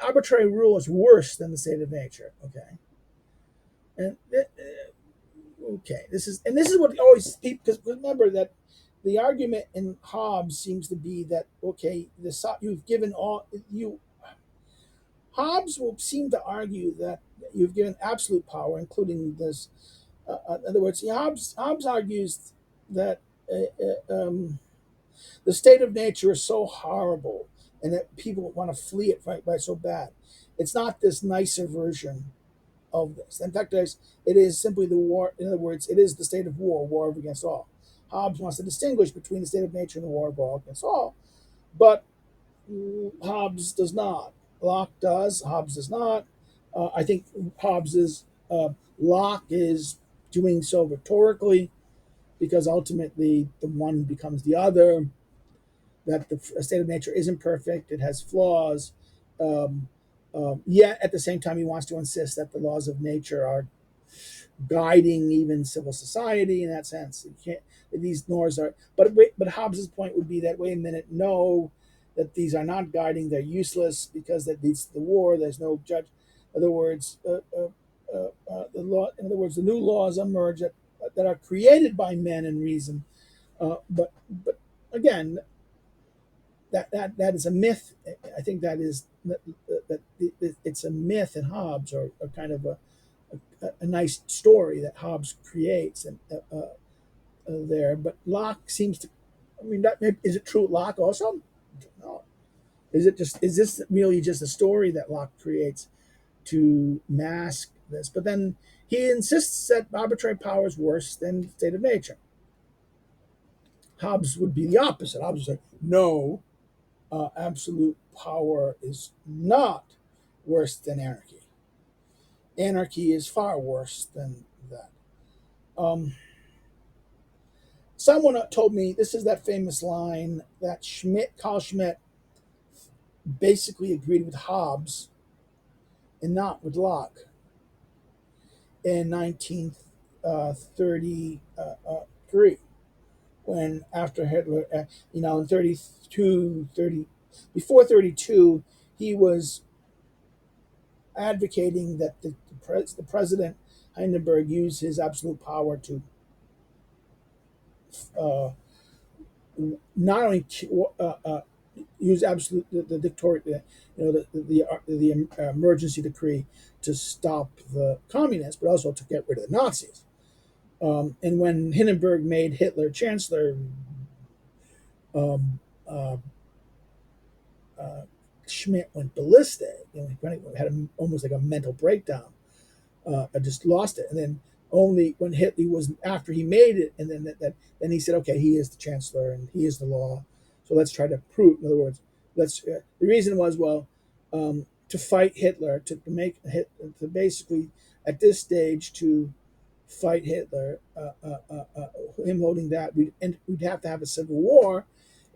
arbitrary rule is worse than the state of nature. Okay, and okay, this is what always, because remember that the argument in Hobbes seems to be that, okay, you've given all you. Hobbes will seem to argue that you've given absolute power, including this. In other words, Hobbes argues that the state of nature is so horrible and that people want to flee it by so bad. It's not this nicer version of this. In fact, it is simply the war. In other words, it is the state of war against all. Hobbes wants to distinguish between the state of nature and the war of all against all, but Hobbes does not. Locke does. Hobbes does not. I think Locke is doing so rhetorically because ultimately the one becomes the other. That the state of nature isn't perfect; it has flaws. Yet at the same time, he wants to insist that the laws of nature are guiding even civil society in that sense. You can't, these norms are, but Hobbes's point would be that, wait a minute, no, that these are not guiding, they're useless because that leads to the war. There's no judge. In other words, the law. In other words, the new laws emerge that are created by men and reason. But again, that is a myth. I think that it's a myth in Hobbes, or kind of a nice story that Hobbes creates and there. But Locke seems to. I mean, is it true? Locke also? No. Is this really just a story that Locke creates to mask this? But then he insists that arbitrary power is worse than the state of nature. Hobbes would be the opposite. Hobbes would say, no, absolute power is not worse than anarchy. Anarchy is far worse than that. Someone told me this is that famous line that Carl Schmitt, basically agreed with Hobbes and not with Locke in 1933, when after Hitler, in before 32, he was advocating that the president Hindenburg use his absolute power to not only use absolute the dictatorial, the emergency decree to stop the communists, but also to get rid of the Nazis. And when Hindenburg made Hitler chancellor, um, uh, Schmitt went ballistic. He had almost like a mental breakdown. I just lost it, and then only when Hitler was after he made it, and then he said, okay, he is the chancellor and he is the law. So let's try to prove. In other words, the reason was, well, to fight Hitler, to basically at this stage to fight Hitler, him holding that, we'd have to have a civil war,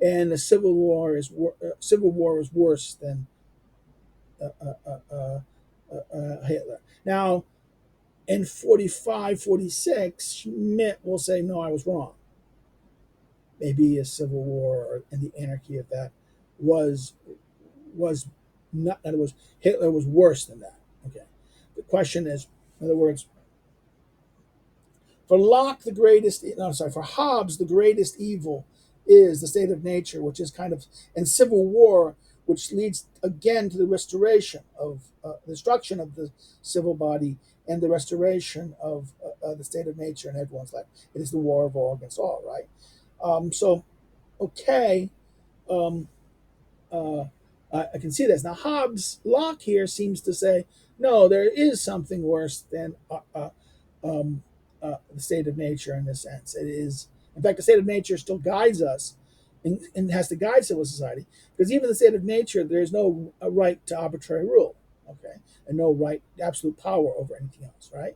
and the civil war is worse than Hitler. Now, in 45, 46, Schmitt will say, no, I was wrong. Maybe a civil war and the anarchy of that was not, that it was, Hitler was worse than that. Okay. The question is, in other words, for Locke, for Hobbes, the greatest evil is the state of nature, which is kind of, and civil war, which leads again to the restoration of the destruction of the civil body and the restoration of the state of nature in everyone's life. It is the war of all against all, right? So, okay, um, uh, I can see this. Now, Locke here seems to say, no, there is something worse than the state of nature in this sense. It is, in fact, the state of nature still guides us and has to guide civil society, because even the state of nature, there's no right to arbitrary rule, okay, and no right, absolute power over anything else, right?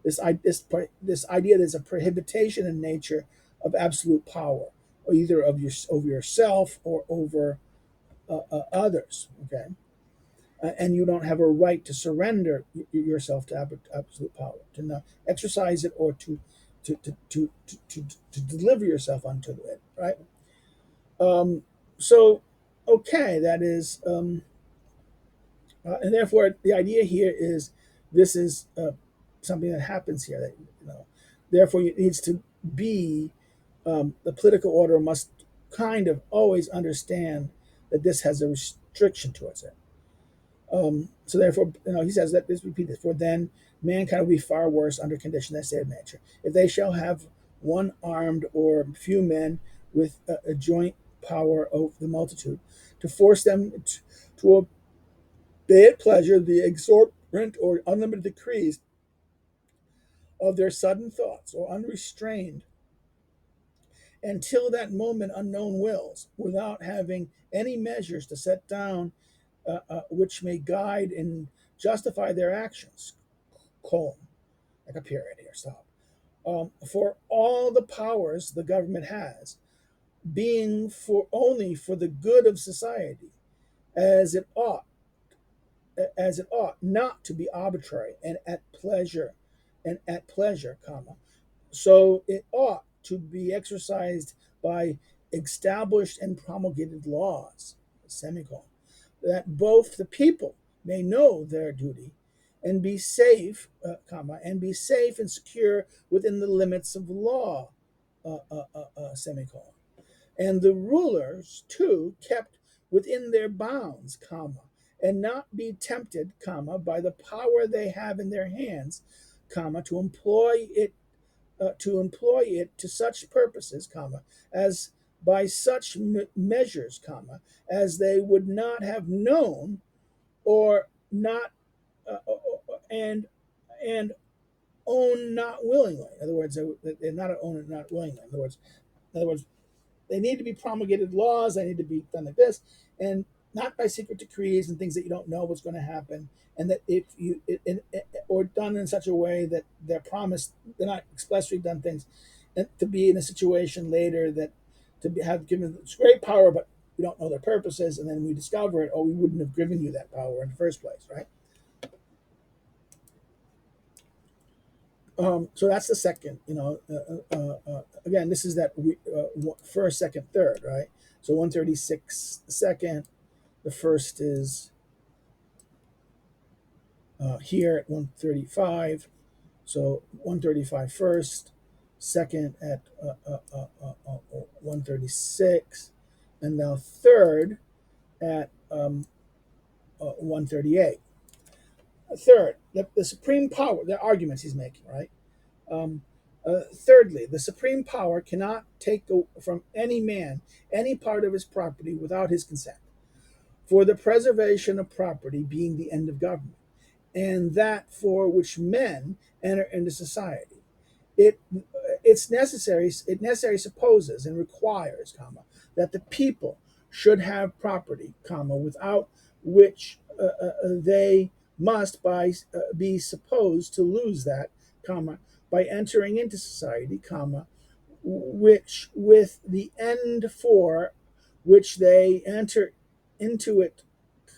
This idea there's a prohibition in nature of absolute power, or either of your over yourself or over others, okay, and you don't have a right to surrender yourself to absolute power, to not exercise it, or to deliver yourself unto it, right? Um, so, okay, that is, and therefore the idea here is this is something that happens here. That therefore it needs to be the political order must kind of always understand that this has a restriction towards it. So therefore, he says that this repeat this. For then mankind will be far worse under condition than state of nature. If they shall have one armed or few men with a joint power over the multitude, to force them to obey at pleasure the exorbitant or unlimited decrees of their sudden thoughts, or unrestrained until that moment unknown wills, without having any measures to set down which may guide and justify their actions, colon, like a period here, stop. For all the powers the government has, being for only for the good of society, as it ought, not to be arbitrary and at pleasure, comma. So it ought to be exercised by established and promulgated laws, semicolon, that both the people may know their duty and be safe, and be safe and secure within the limits of law, semicolon. And the rulers, too, kept within their bounds, comma, and not be tempted, comma, by the power they have in their hands, comma, to employ it to such purposes, comma, as by such measures, comma, as they would not have known, or not, and and own not willingly. In other words, they're not own it not willingly. In other words, they need to be promulgated laws. They need to be done like this, and not by secret decrees and things that you don't know what's going to happen, and that if you or done in such a way that they're promised, they're not expressly done things, and to be in a situation later that have given this great power, but we don't know their purposes, and then we discover it, or we wouldn't have given you that power in the first place, right? So that's the second. Again, this is that first, second, third, right? So 136 the second, the first is here at 135. So 135 first, second at 136, and now third at 138. Third, the supreme power, the arguments he's making, right? Thirdly, the supreme power cannot take from any man any part of his property without his consent, for the preservation of property being the end of government, and that for which men enter into society. It it necessarily supposes and requires, comma, that the people should have property, comma, without which they must be supposed to lose that, comma, by entering into society, comma, which with the end for which they enter into it,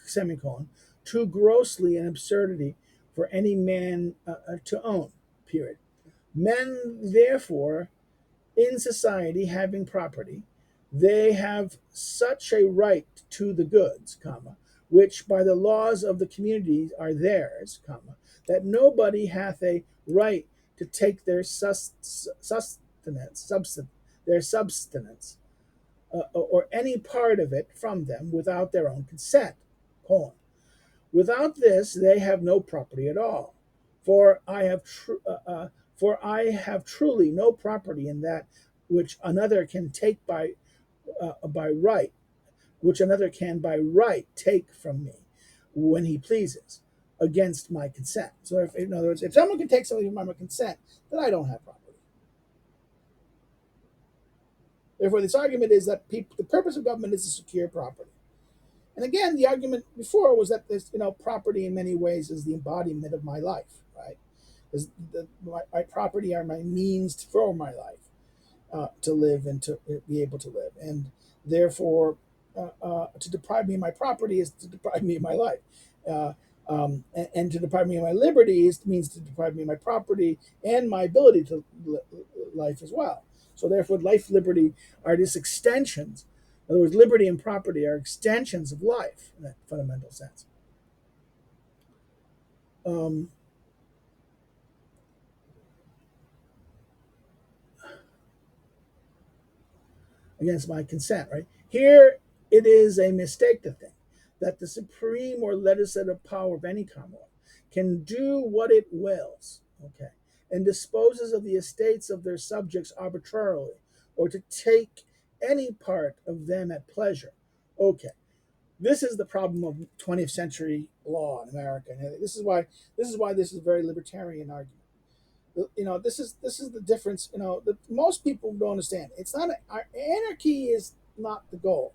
semicolon, too grossly an absurdity for any man to own, period. Men, therefore, in society having property, they have such a right to the goods, comma, which by the laws of the community are theirs, comma, that nobody hath a right to take their substance, or any part of it from them without their own consent, colon. Without this, they have no property at all. For I have truly no property in that which another can take by right, which another can by right take from me when he pleases, against my consent. So, in other words, if someone can take something from my consent, then I don't have property. Therefore, this argument is that the purpose of government is to secure property. And again, the argument before was that this, property in many ways is the embodiment of my life, right? My property are my means for my life, to live and to be able to live, and therefore, to deprive me of my property is to deprive me of my life. And to deprive me of my liberty means to deprive me of my property and my ability to life as well. So therefore, life, liberty are just extensions. In other words, liberty and property are extensions of life in that fundamental sense. Um, Against my consent, right? Here, it is a mistake to think that the supreme or legislative power of any commonwealth can do what it wills, okay, and disposes of the estates of their subjects arbitrarily, or to take any part of them at pleasure. Okay, this is the problem of 20th century law in America. And this is a very libertarian argument. This is the difference. That most people don't understand. It's not anarchy is not the goal.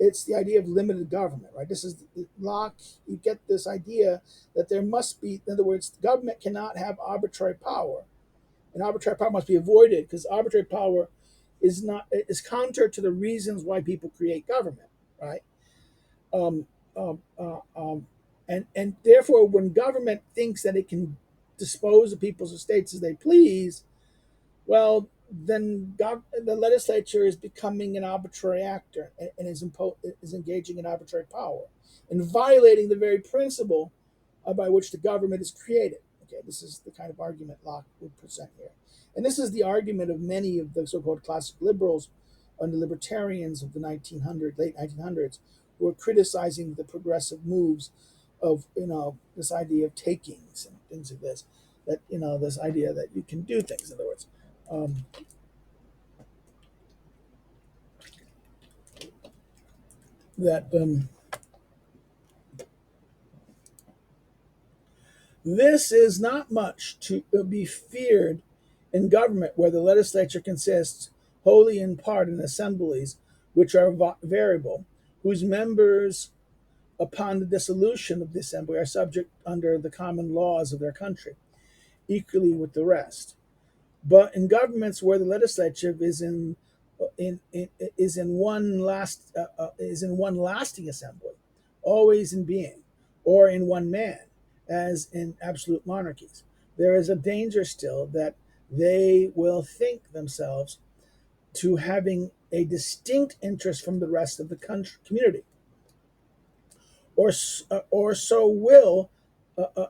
It's the idea of limited government, right? This is Locke. You get this idea that there must be, in other words, the government cannot have arbitrary power, and arbitrary power must be avoided because arbitrary power is counter to the reasons why people create government, right? Um, um, uh, um, and therefore, when government thinks that it can dispose of people's estates as they please, well, then the legislature is becoming an arbitrary actor and is engaging in arbitrary power and violating the very principle by which the government is created. Okay, this is the kind of argument Locke would present here. And this is the argument of many of the so-called classic liberals and the libertarians of the late 1900s, who are criticizing the progressive moves of this idea of takings and things like this. That this idea that you can do things. In other words, um, that this is not much to be feared in government, where the legislature consists wholly in part in assemblies which are variable, whose members, upon the dissolution of the assembly, are subject under the common laws of their country, equally with the rest. But in governments where the legislature is in one lasting assembly, always in being, or in one man, as in absolute monarchies, there is a danger still that they will think themselves to having a distinct interest from the rest of the community, or so will uh, uh,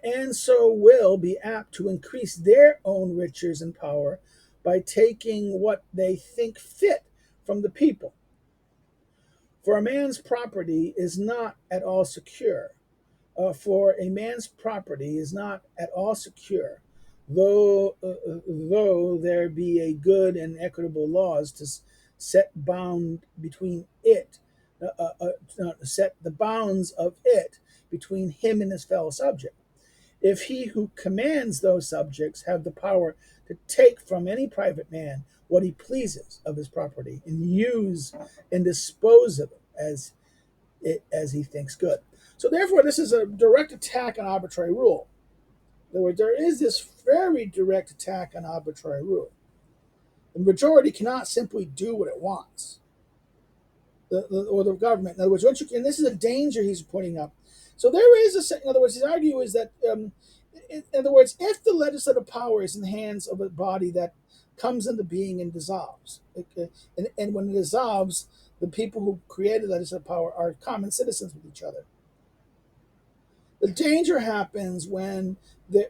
and so will be apt to increase their own riches and power by taking what they think fit from the people. For a man's property is not at all secure. For a man's property is not at all secure, though there be a good and equitable laws to set bound between it, set the bounds of it between him and his fellow subject. If he who commands those subjects have the power to take from any private man what he pleases of his property and use and dispose of it as he thinks good. So therefore, this is a direct attack on arbitrary rule. In other words, there is this very direct attack on arbitrary rule. The majority cannot simply do what it wants, or the government. In other words, and this is a danger he's pointing up. So there is in other words, his argument is that, in other words, if the legislative power is in the hands of a body that comes into being and dissolves, and when it dissolves, the people who created legislative power are common citizens with each other. The danger happens when the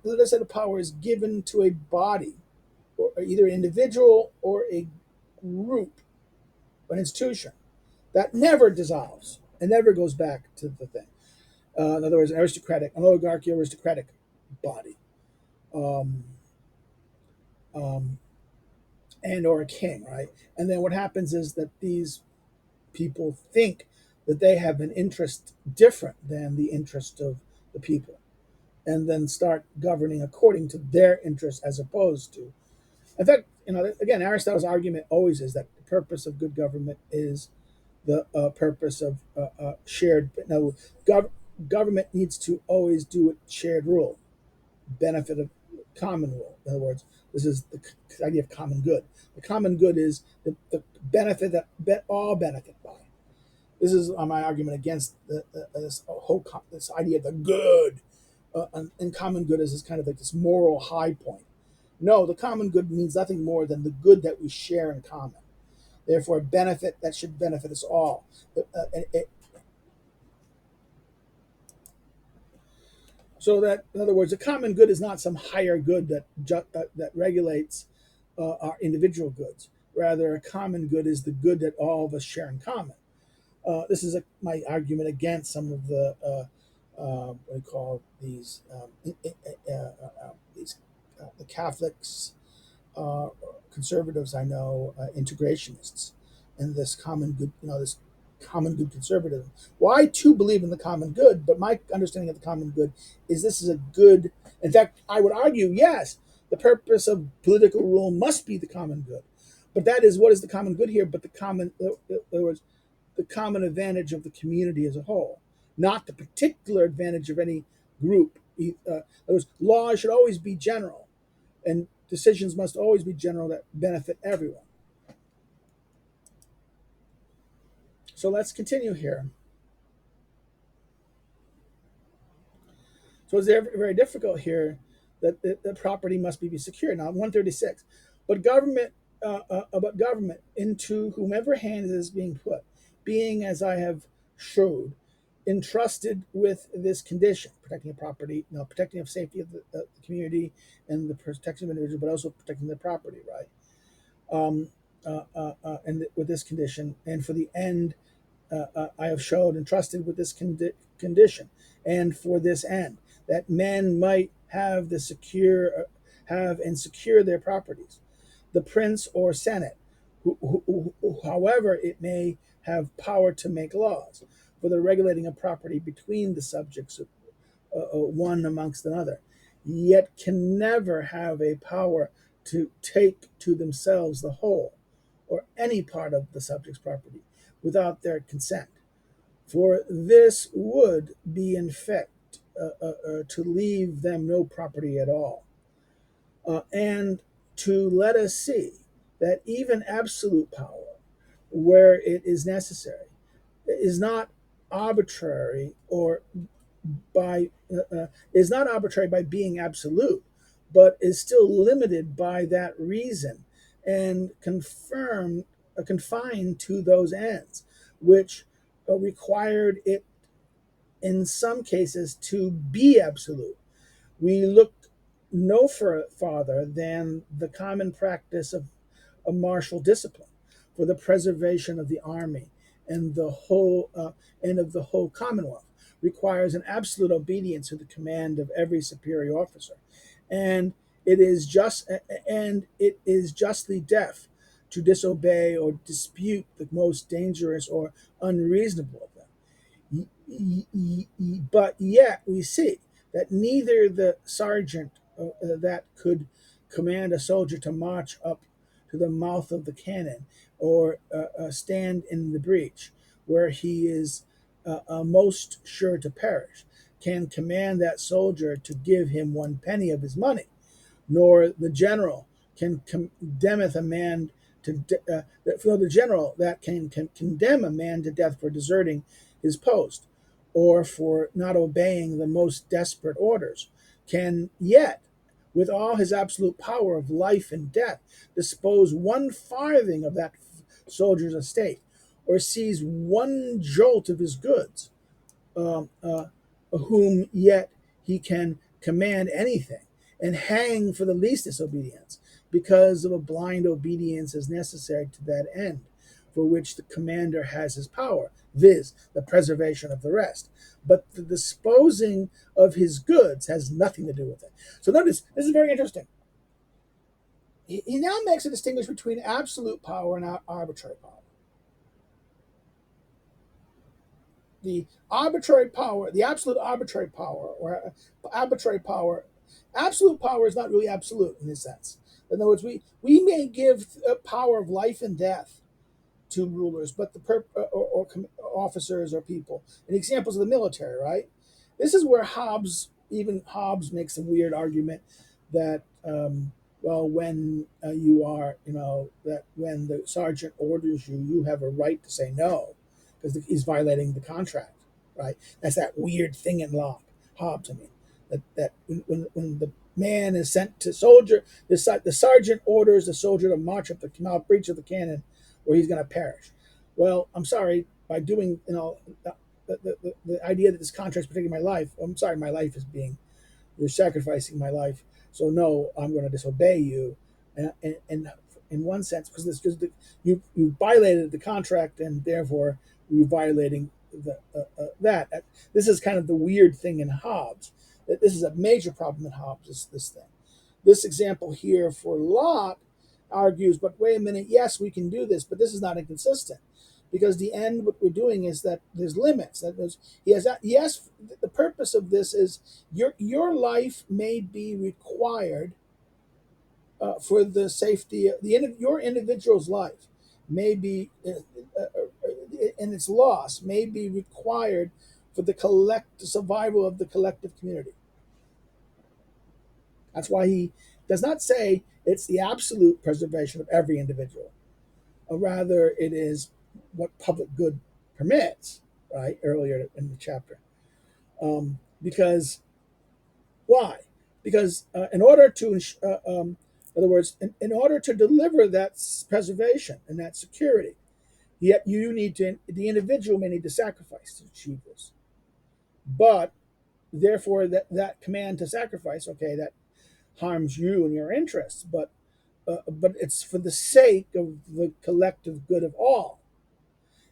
legislative power is given to a body, or either an individual or a group, an institution that never dissolves and never goes back to the thing. In other words, an oligarchical aristocratic body, um, um, and or a king, right? And then what happens is that these people think that they have an interest different than the interest of the people, and then start governing according to their interests as opposed to. In fact, again, Aristotle's argument always is that the purpose of good government is the purpose of shared. No, government needs to always do it shared rule, benefit of common rule. In other words, this is the idea of common good. The common good is the benefit that all benefit by. This is my argument against this idea of the good. And common good is this kind of like this moral high point. No, the common good means nothing more than the good that we share in common. Therefore, a benefit that should benefit us all. So that, in other words, the common good is not some higher good that regulates our individual goods. Rather, a common good is the good that all of us share in common. This is my argument against some of the what do you call these the Catholics, conservatives I know, integrationists, and this common good, this common good conservatism. Well, I too believe in the common good, but my understanding of the common good is this is a good. In fact, I would argue, yes, the purpose of political rule must be the common good, but that is what is the common good here? But the common, in other words, the common advantage of the community as a whole, not the particular advantage of any group. In other words, laws should always be general, and decisions must always be general that benefit everyone. So let's continue here. So it's very difficult here that the property must be secure. Now, 136, but government into whomever hands is being put, being as I have showed, entrusted with this condition, protecting the property, protecting the safety of the community and the protection of individuals, but also protecting the property, right? And with this condition, and for the end, I have showed entrusted with this condition, and for this end, that men might have and secure their properties. The prince or senate, however it may have power to make laws for the regulating of property between the subjects of one amongst another, yet can never have a power to take to themselves the whole or any part of the subject's property without their consent. For this would be in fact to leave them no property at all. And to let us see that even absolute power, where it is necessary, is not arbitrary or is not arbitrary by being absolute, but is still limited by that reason and confined to those ends, which required it in some cases to be absolute. We look no farther than the common practice of a martial discipline for the preservation of the army and the whole and of the whole commonwealth requires an absolute obedience to the command of every superior officer, and it is justly deaf to disobey or dispute the most dangerous or unreasonable of them. But yet we see that neither the sergeant that could command a soldier to march up to the mouth of the cannon or stand in the breach where he is most sure to perish can command that soldier to give him 1 penny of his money, nor the general can condemneth a man to for the general that can condemn a man to death for deserting his post or for not obeying the most desperate orders, can yet, with all his absolute power of life and death, dispose 1 farthing of that soldier's estate, or seize 1 jolt of his goods, whom yet he can command anything, and hang for the least disobedience, because of a blind obedience is necessary to that end, for which the commander has his power, viz., the preservation of the rest. But the disposing of his goods has nothing to do with it. So notice, this is very interesting. He now makes a distinction between absolute power and arbitrary power. the arbitrary power, the absolute arbitrary power, or arbitrary power, absolute power is not really absolute in this sense. In other words, we may give a power of life and death to rulers, but or officers or people. And examples of the military, right? This is where even Hobbes makes a weird argument that, well, when you are, that when the sergeant orders you, you have a right to say no, because he's violating the contract, right? That's that weird thing in Locke, Hobbes, I mean, that when the man is sent to soldier, the sergeant orders the soldier to march up the mouth breach of the cannon, or he's going to perish. Well, I'm sorry, by doing, the idea that this contract is protecting my life, I'm sorry, my life is being, you're sacrificing my life. So no, I'm going to disobey you. And in one sense, because you violated the contract, and therefore you're violating that. This is kind of the weird thing in Hobbes. That this is a major problem in Hobbes, is this thing. This example here for Locke argues, but wait a minute, yes, we can do this, but this is not inconsistent, because the end, what we're doing is that there's limits. That there's, yes, the purpose of this is your life may be required for the safety of your individual's life may be and its loss may be required for the survival of the collective community. That's why he does not say it's the absolute preservation of every individual, or rather it is what public good permits, right, earlier in the chapter. Because why? Because in order to, in other words, in order to deliver that preservation and that security, yet the individual may need to sacrifice to achieve this. But therefore, that command to sacrifice, okay, that harms you and your interests, but it's for the sake of the collective good of all.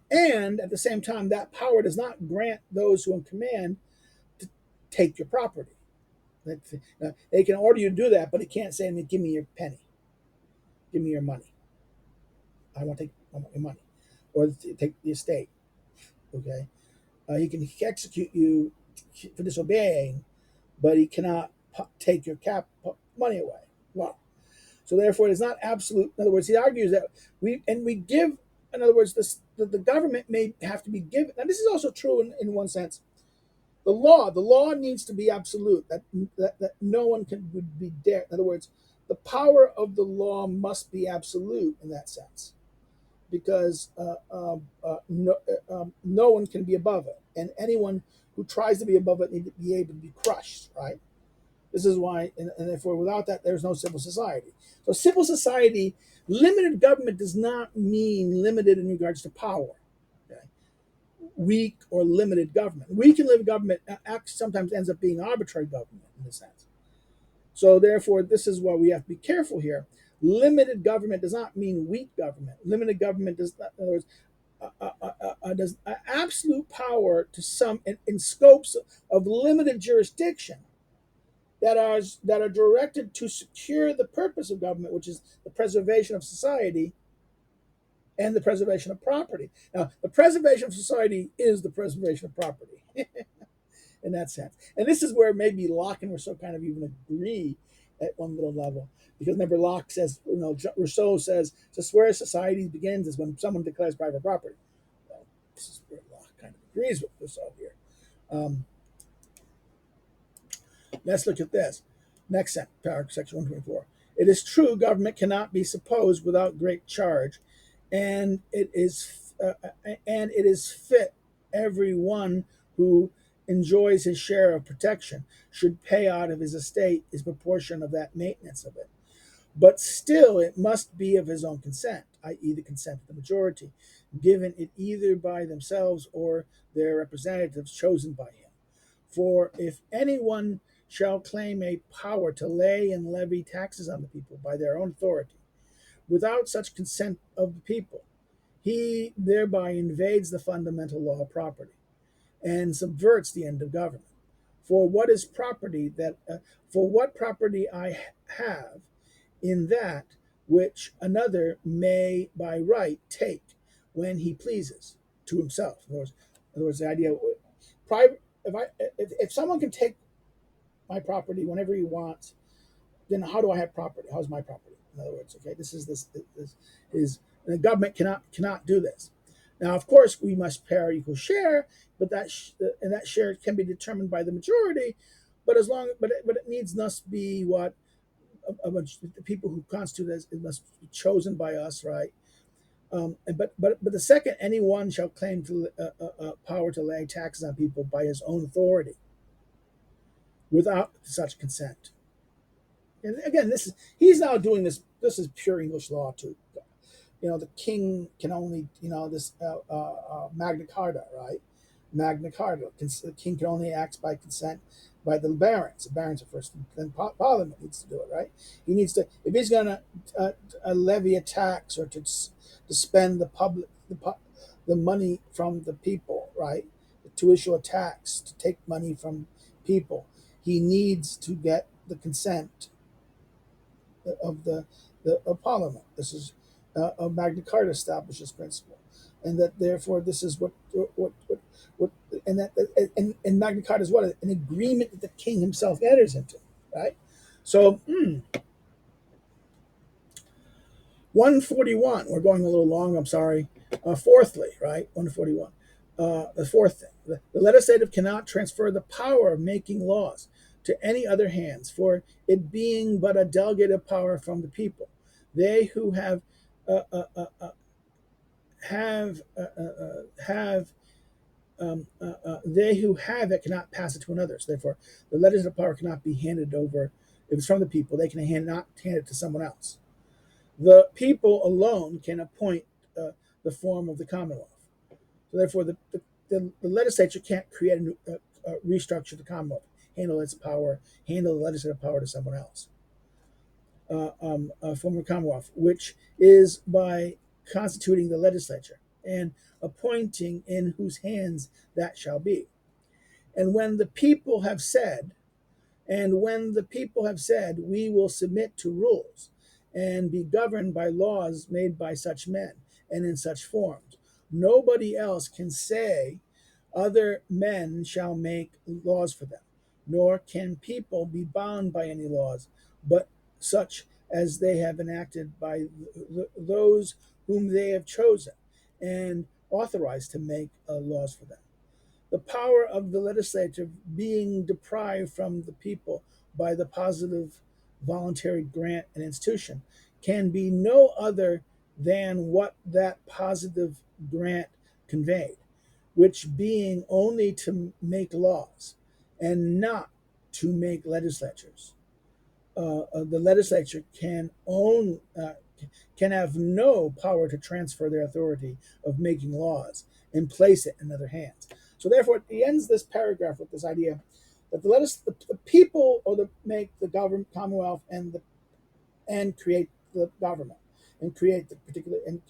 And at the same time, that power does not grant those who are in command to take your property. They can order you to do that, but it can't say, "Give me your penny, give me your money. I want your money, or take the estate." Okay, he can execute you for disobeying, but he cannot take your money away. Well, so therefore, it is not absolute. In other words, he argues that we give. In other words, the government may have to be given. Now, this is also true in one sense. The law needs to be absolute. That no one would be dare. In other words, the power of the law must be absolute in that sense, because no one can be above it, and anyone who tries to be above it needs to be able to be crushed. Right. This is why, and therefore, without that, there's no civil society. So, civil society, limited government does not mean limited in regards to power. Okay? Weak or limited government. Weak and limited government sometimes ends up being arbitrary government in a sense. So, therefore, this is why we have to be careful here. Limited government does not mean weak government. Limited government does not, in other words, does absolute power to some in scopes of limited jurisdiction that are directed to secure the purpose of government, which is the preservation of society and the preservation of property. Now, the preservation of society is the preservation of property in that sense. And this is where maybe Locke and Rousseau kind of even agree at one little level. Because remember, Locke says, Rousseau says, to swear society begins is when someone declares private property. Well, this is where Locke kind of agrees with Rousseau here. Let's look at this. Next paragraph, section 124. It is true government cannot be supposed without great charge, and it is fit every one who enjoys his share of protection should pay out of his estate his proportion of that maintenance of it. But still it must be of his own consent, i.e. the consent of the majority, given it either by themselves or their representatives chosen by him. For if anyone shall claim a power to lay and levy taxes on the people by their own authority, without such consent of the people, he thereby invades the fundamental law of property and subverts the end of government. For what is property for what property I have in that which another may by right take when he pleases to himself? In other words, In other words, the idea private. If someone can take my property whenever he wants, then how do I have property? How's my property? In other words, okay, this is the government cannot do this. Now, of course, we must pay our equal share, but that share can be determined by the majority. But as long but it needs must be what the people who constitute it must be chosen by us, right? But the second, anyone shall claim to power to lay taxes on people by his own authority without such consent. And again, this is he's now doing this. This is pure English law too. The king can only this Magna Carta, right? Magna Carta. The king can only act by consent by the barons. The barons are first, then Parliament needs to do it, right? He needs to if he's going to levy a tax or to spend the money from the people, right? To issue a tax, to take money from people, he needs to get the consent of of Parliament. This is Magna Carta establishes principle, and that therefore this is what and that and Magna Carta is what an agreement that the king himself enters into, right? So 141. We're going a little long. I'm sorry. Fourthly, right? 141. The fourth thing: the legislative cannot transfer the power of making laws to any other hands, for it being but a delegated power from the people. They who uh, uh, uh, uh, have they who have it cannot pass it to another. So therefore, the legislative power cannot be handed over. If it's from the people, they can not hand it to someone else. The people alone can appoint the form of the Commonwealth. So therefore, the legislature can't create a new, restructure the Commonwealth, handle its power, handle the legislative power to someone else. Form of Commonwealth, which is by constituting the legislature and appointing in whose hands that shall be. And when the people have said, we will submit to rules and be governed by laws made by such men and in such forms, nobody else can say other men shall make laws for them, nor can people be bound by any laws, but such as they have enacted by those whom they have chosen and authorized to make laws for them. The power of the legislature being deprived from the people by the positive voluntary grant and institution can be no other than what that positive grant conveyed, which being only to make laws and not to make legislatures. The legislature can have no power to transfer their authority of making laws and place it in other hands. So therefore, he ends this paragraph with this idea that the people make the government Commonwealth and create the government and create the particular and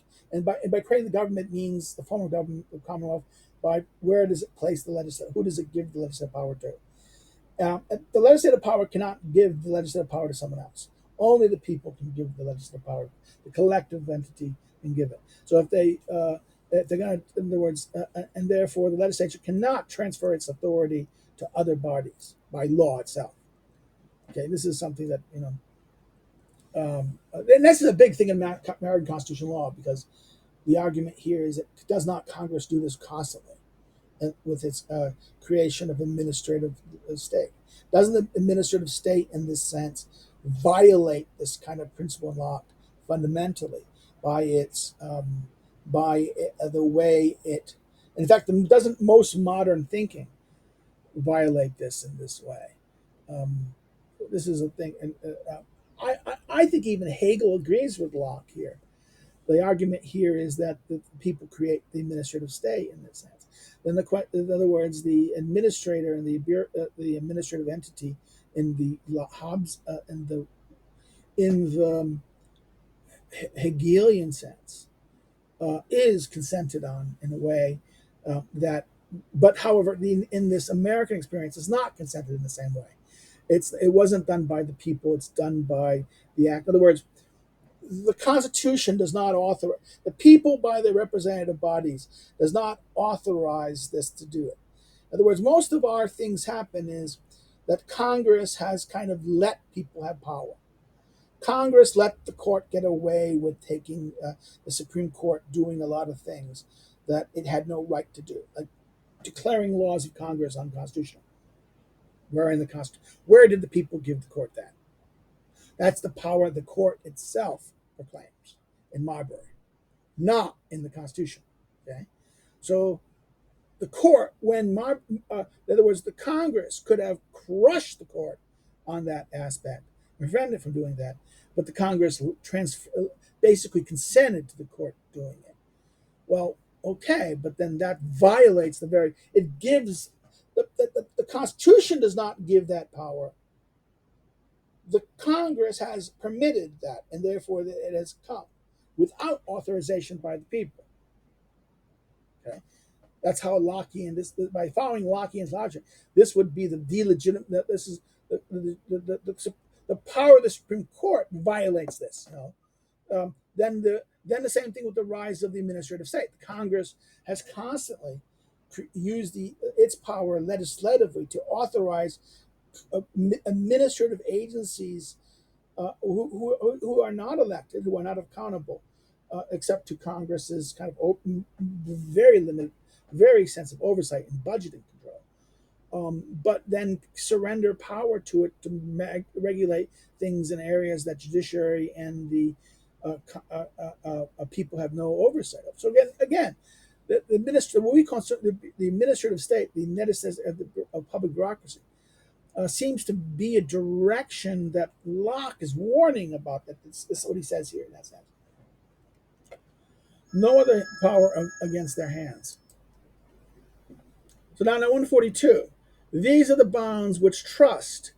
by creating the government means the form of government, the Commonwealth. By where does it place the legislature? Who does it give the legislative power to? The legislative power cannot give the legislative power to someone else. Only the people can give the legislative power. The collective entity can give it. So if they're going to, in other words, and therefore the legislature cannot transfer its authority to other bodies by law itself. Okay, this is something that and this is a big thing in American constitutional law, because the argument here is that does not Congress do this constantly with its creation of administrative state? Doesn't the administrative state, in this sense, violate this kind of principle in law fundamentally by the way it? In fact, doesn't most modern thinking violate this in this way? This is a thing, and I think even Hegel agrees with Locke here. The argument here is that the people create the administrative state in this sense. Then, in other words, the administrator and the administrative entity in the Hobbes in the Hegelian sense is consented on in a way that, but however, in this American experience, is not consented in the same way. It wasn't done by the people; it's done by the act. In other words, the Constitution does not authorize, the people by their representative bodies does not authorize this to do it. In other words, most of our things happen is that Congress has kind of let people have power. Congress let the court get away with taking the Supreme Court doing a lot of things that it had no right to do, like declaring laws of Congress unconstitutional. Where in the Constitution? Where did the people give the court that? That's the power the court itself proclaims in Marbury, not in the Constitution. Okay, so the court, in other words, the Congress could have crushed the court on that aspect, prevented it from doing that, but the Congress basically consented to the court doing it. Well, okay, but then that violates it gives, the Constitution does not give that power. The Congress has permitted that, and therefore it has come without authorization by the people. Okay, that's how Lockean. By following Lockean's logic, this would be the delegitimate. This is the power of the Supreme Court violates this. Then the same thing with the rise of the administrative state. The Congress has constantly used its power legislatively to authorize administrative agencies who are not elected, who are not accountable, except to Congress's kind of open, very limited, very extensive oversight and budgeting control. But then surrender power to it to regulate things in areas that judiciary and the people have no oversight of. So again, what we call the administrative state, the neticess of public bureaucracy, seems to be a direction that Locke is warning about. This is what he says here in that sense. No other power against their hands. So now in 142, these are the bounds which trust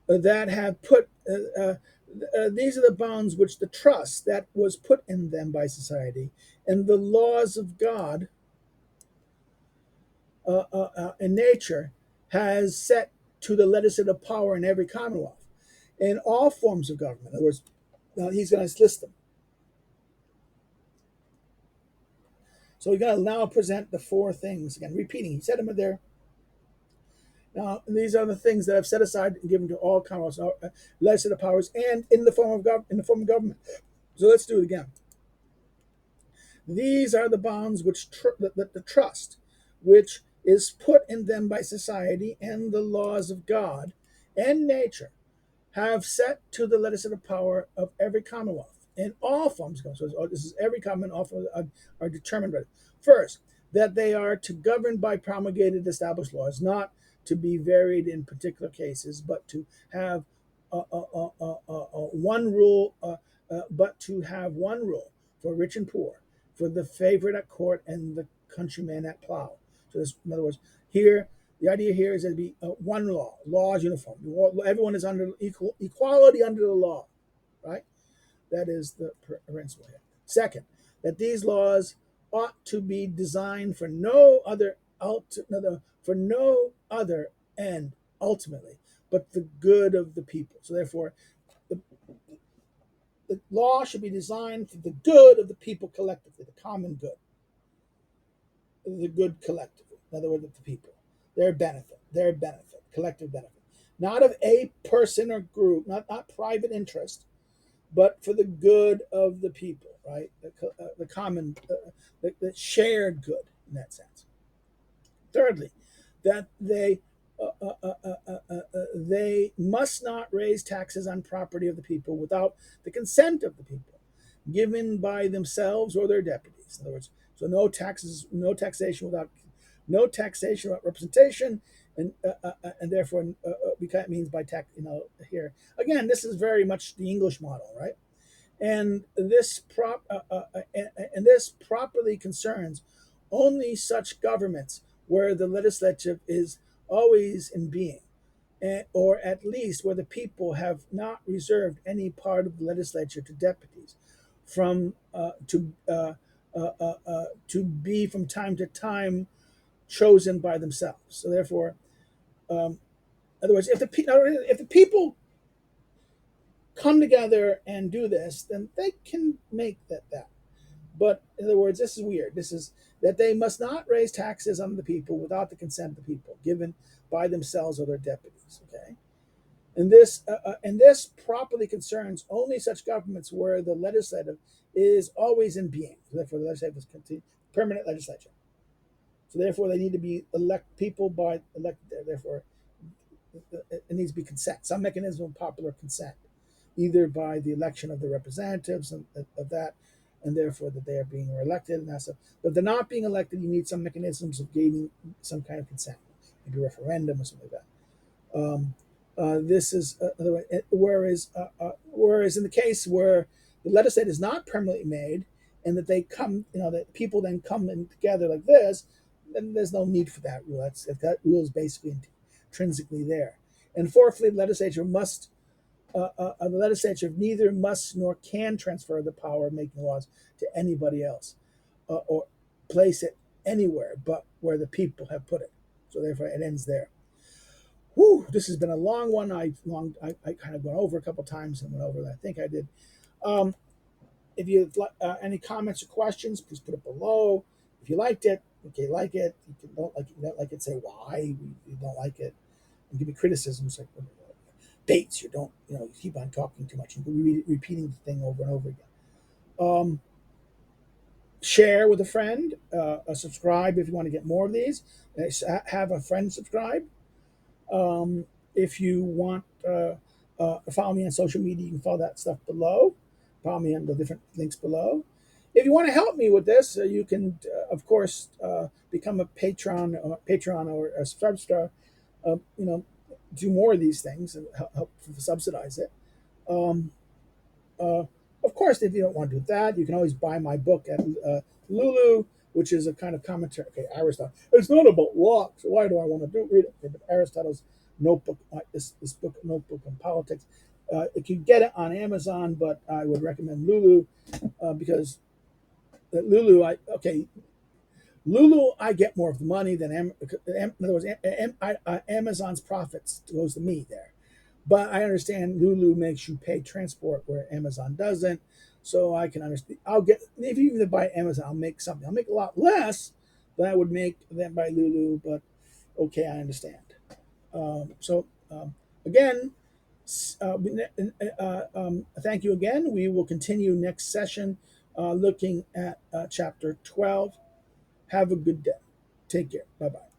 that have put. These are the bounds which the trust that was put in them by society, and the laws of God in nature has set to the legislative power in every commonwealth, in all forms of government. In other words, he's going to list them. So we're going to now present the four things again, repeating. He said them there. Now, these are the things that I've set aside and given to all commonwealths, legislative powers, and in the form of government. So let's do it again. These are the bounds which the trust, which is put in them by society and the laws of God and nature, have set to the legislative power of every commonwealth in all forms of government. So this is every commonwealth are determined by it. First, that they are to govern by promulgated established laws, not to be varied in particular cases, but to have one rule, for rich and poor, for the favorite at court and the countryman at plow. So this, in other words, here the idea here is that be one law is uniform. Everyone is under equality under the law, right? That is the principle here. Second, that these laws ought to be designed for no other end ultimately, but the good of the people. So therefore, the law should be designed for the good of the people collectively, the common good, the good collectively. In other words, of the people, their benefit, collective benefit, not of a person or group, not private interest, but for the good of the people, right? The common, the shared good in that sense. Thirdly, that they must not raise taxes on property of the people without the consent of the people, given by themselves or their deputies. In other words, so no taxation without representation, and therefore because it means by tax. Here again, this is very much the English model, right? And this properly concerns only such governments where the legislature is always in being, or at least where the people have not reserved any part of the legislature to deputies, to be from time to time chosen by themselves. So therefore, in other words, if the people come together and do this, then they can make that. But in other words, this is weird. This is that they must not raise taxes on the people without the consent of the people, given by themselves or their deputies. Okay, and this properly concerns only such governments where the legislative is always in being. Therefore, the legislative is permanent legislature. So therefore, they need to be people by elected there. Therefore, it needs to be consent, some mechanism of popular consent, either by the election of the representatives of that, and therefore that they are being elected and that's. But if they're not being elected, you need some mechanisms of gaining some kind of consent, maybe a referendum or something like that. This is whereas in the case where the legislature is not permanently made, and that they come, that people then come in together like this, then there's no need for that rule. That rule is basically intrinsically there. And fourthly, the legislature neither must nor can transfer the power of making laws to anybody else, or place it anywhere but where the people have put it. So therefore, it ends there. Whew, this has been a long one. I kind of went over a couple times and went over that. I think I did. If you any comments or questions, please put it below. If you liked it, okay, like it. If you don't like it, say why you don't like it, and give me criticisms like dates. You keep on talking too much. You repeating the thing over and over again. Share with a friend. Subscribe if you want to get more of these. Have a friend subscribe. If you want follow me on social media, you can follow that stuff below. Follow me on the different links below. If you want to help me with this, you can, of course, become a patron or a subscriber. Do more of these things and help subsidize it. Of course, if you don't want to do that, you can always buy my book at Lulu, which is a kind of commentary. Okay, Aristotle. It's not about Locke, so why do I want to read it? Okay, but Aristotle's notebook, this book, Notebook on Politics. You can get it on Amazon, but I would recommend Lulu because Lulu, I get more of the money than in other words, Amazon's profits goes to me there. But I understand Lulu makes you pay transport where Amazon doesn't. So I can understand. If you even buy Amazon, I'll make something. I'll make a lot less than I would make than by Lulu, but okay, I understand. Again, thank you again. We will continue next session looking at chapter 12. Have a good day. Take care. Bye bye.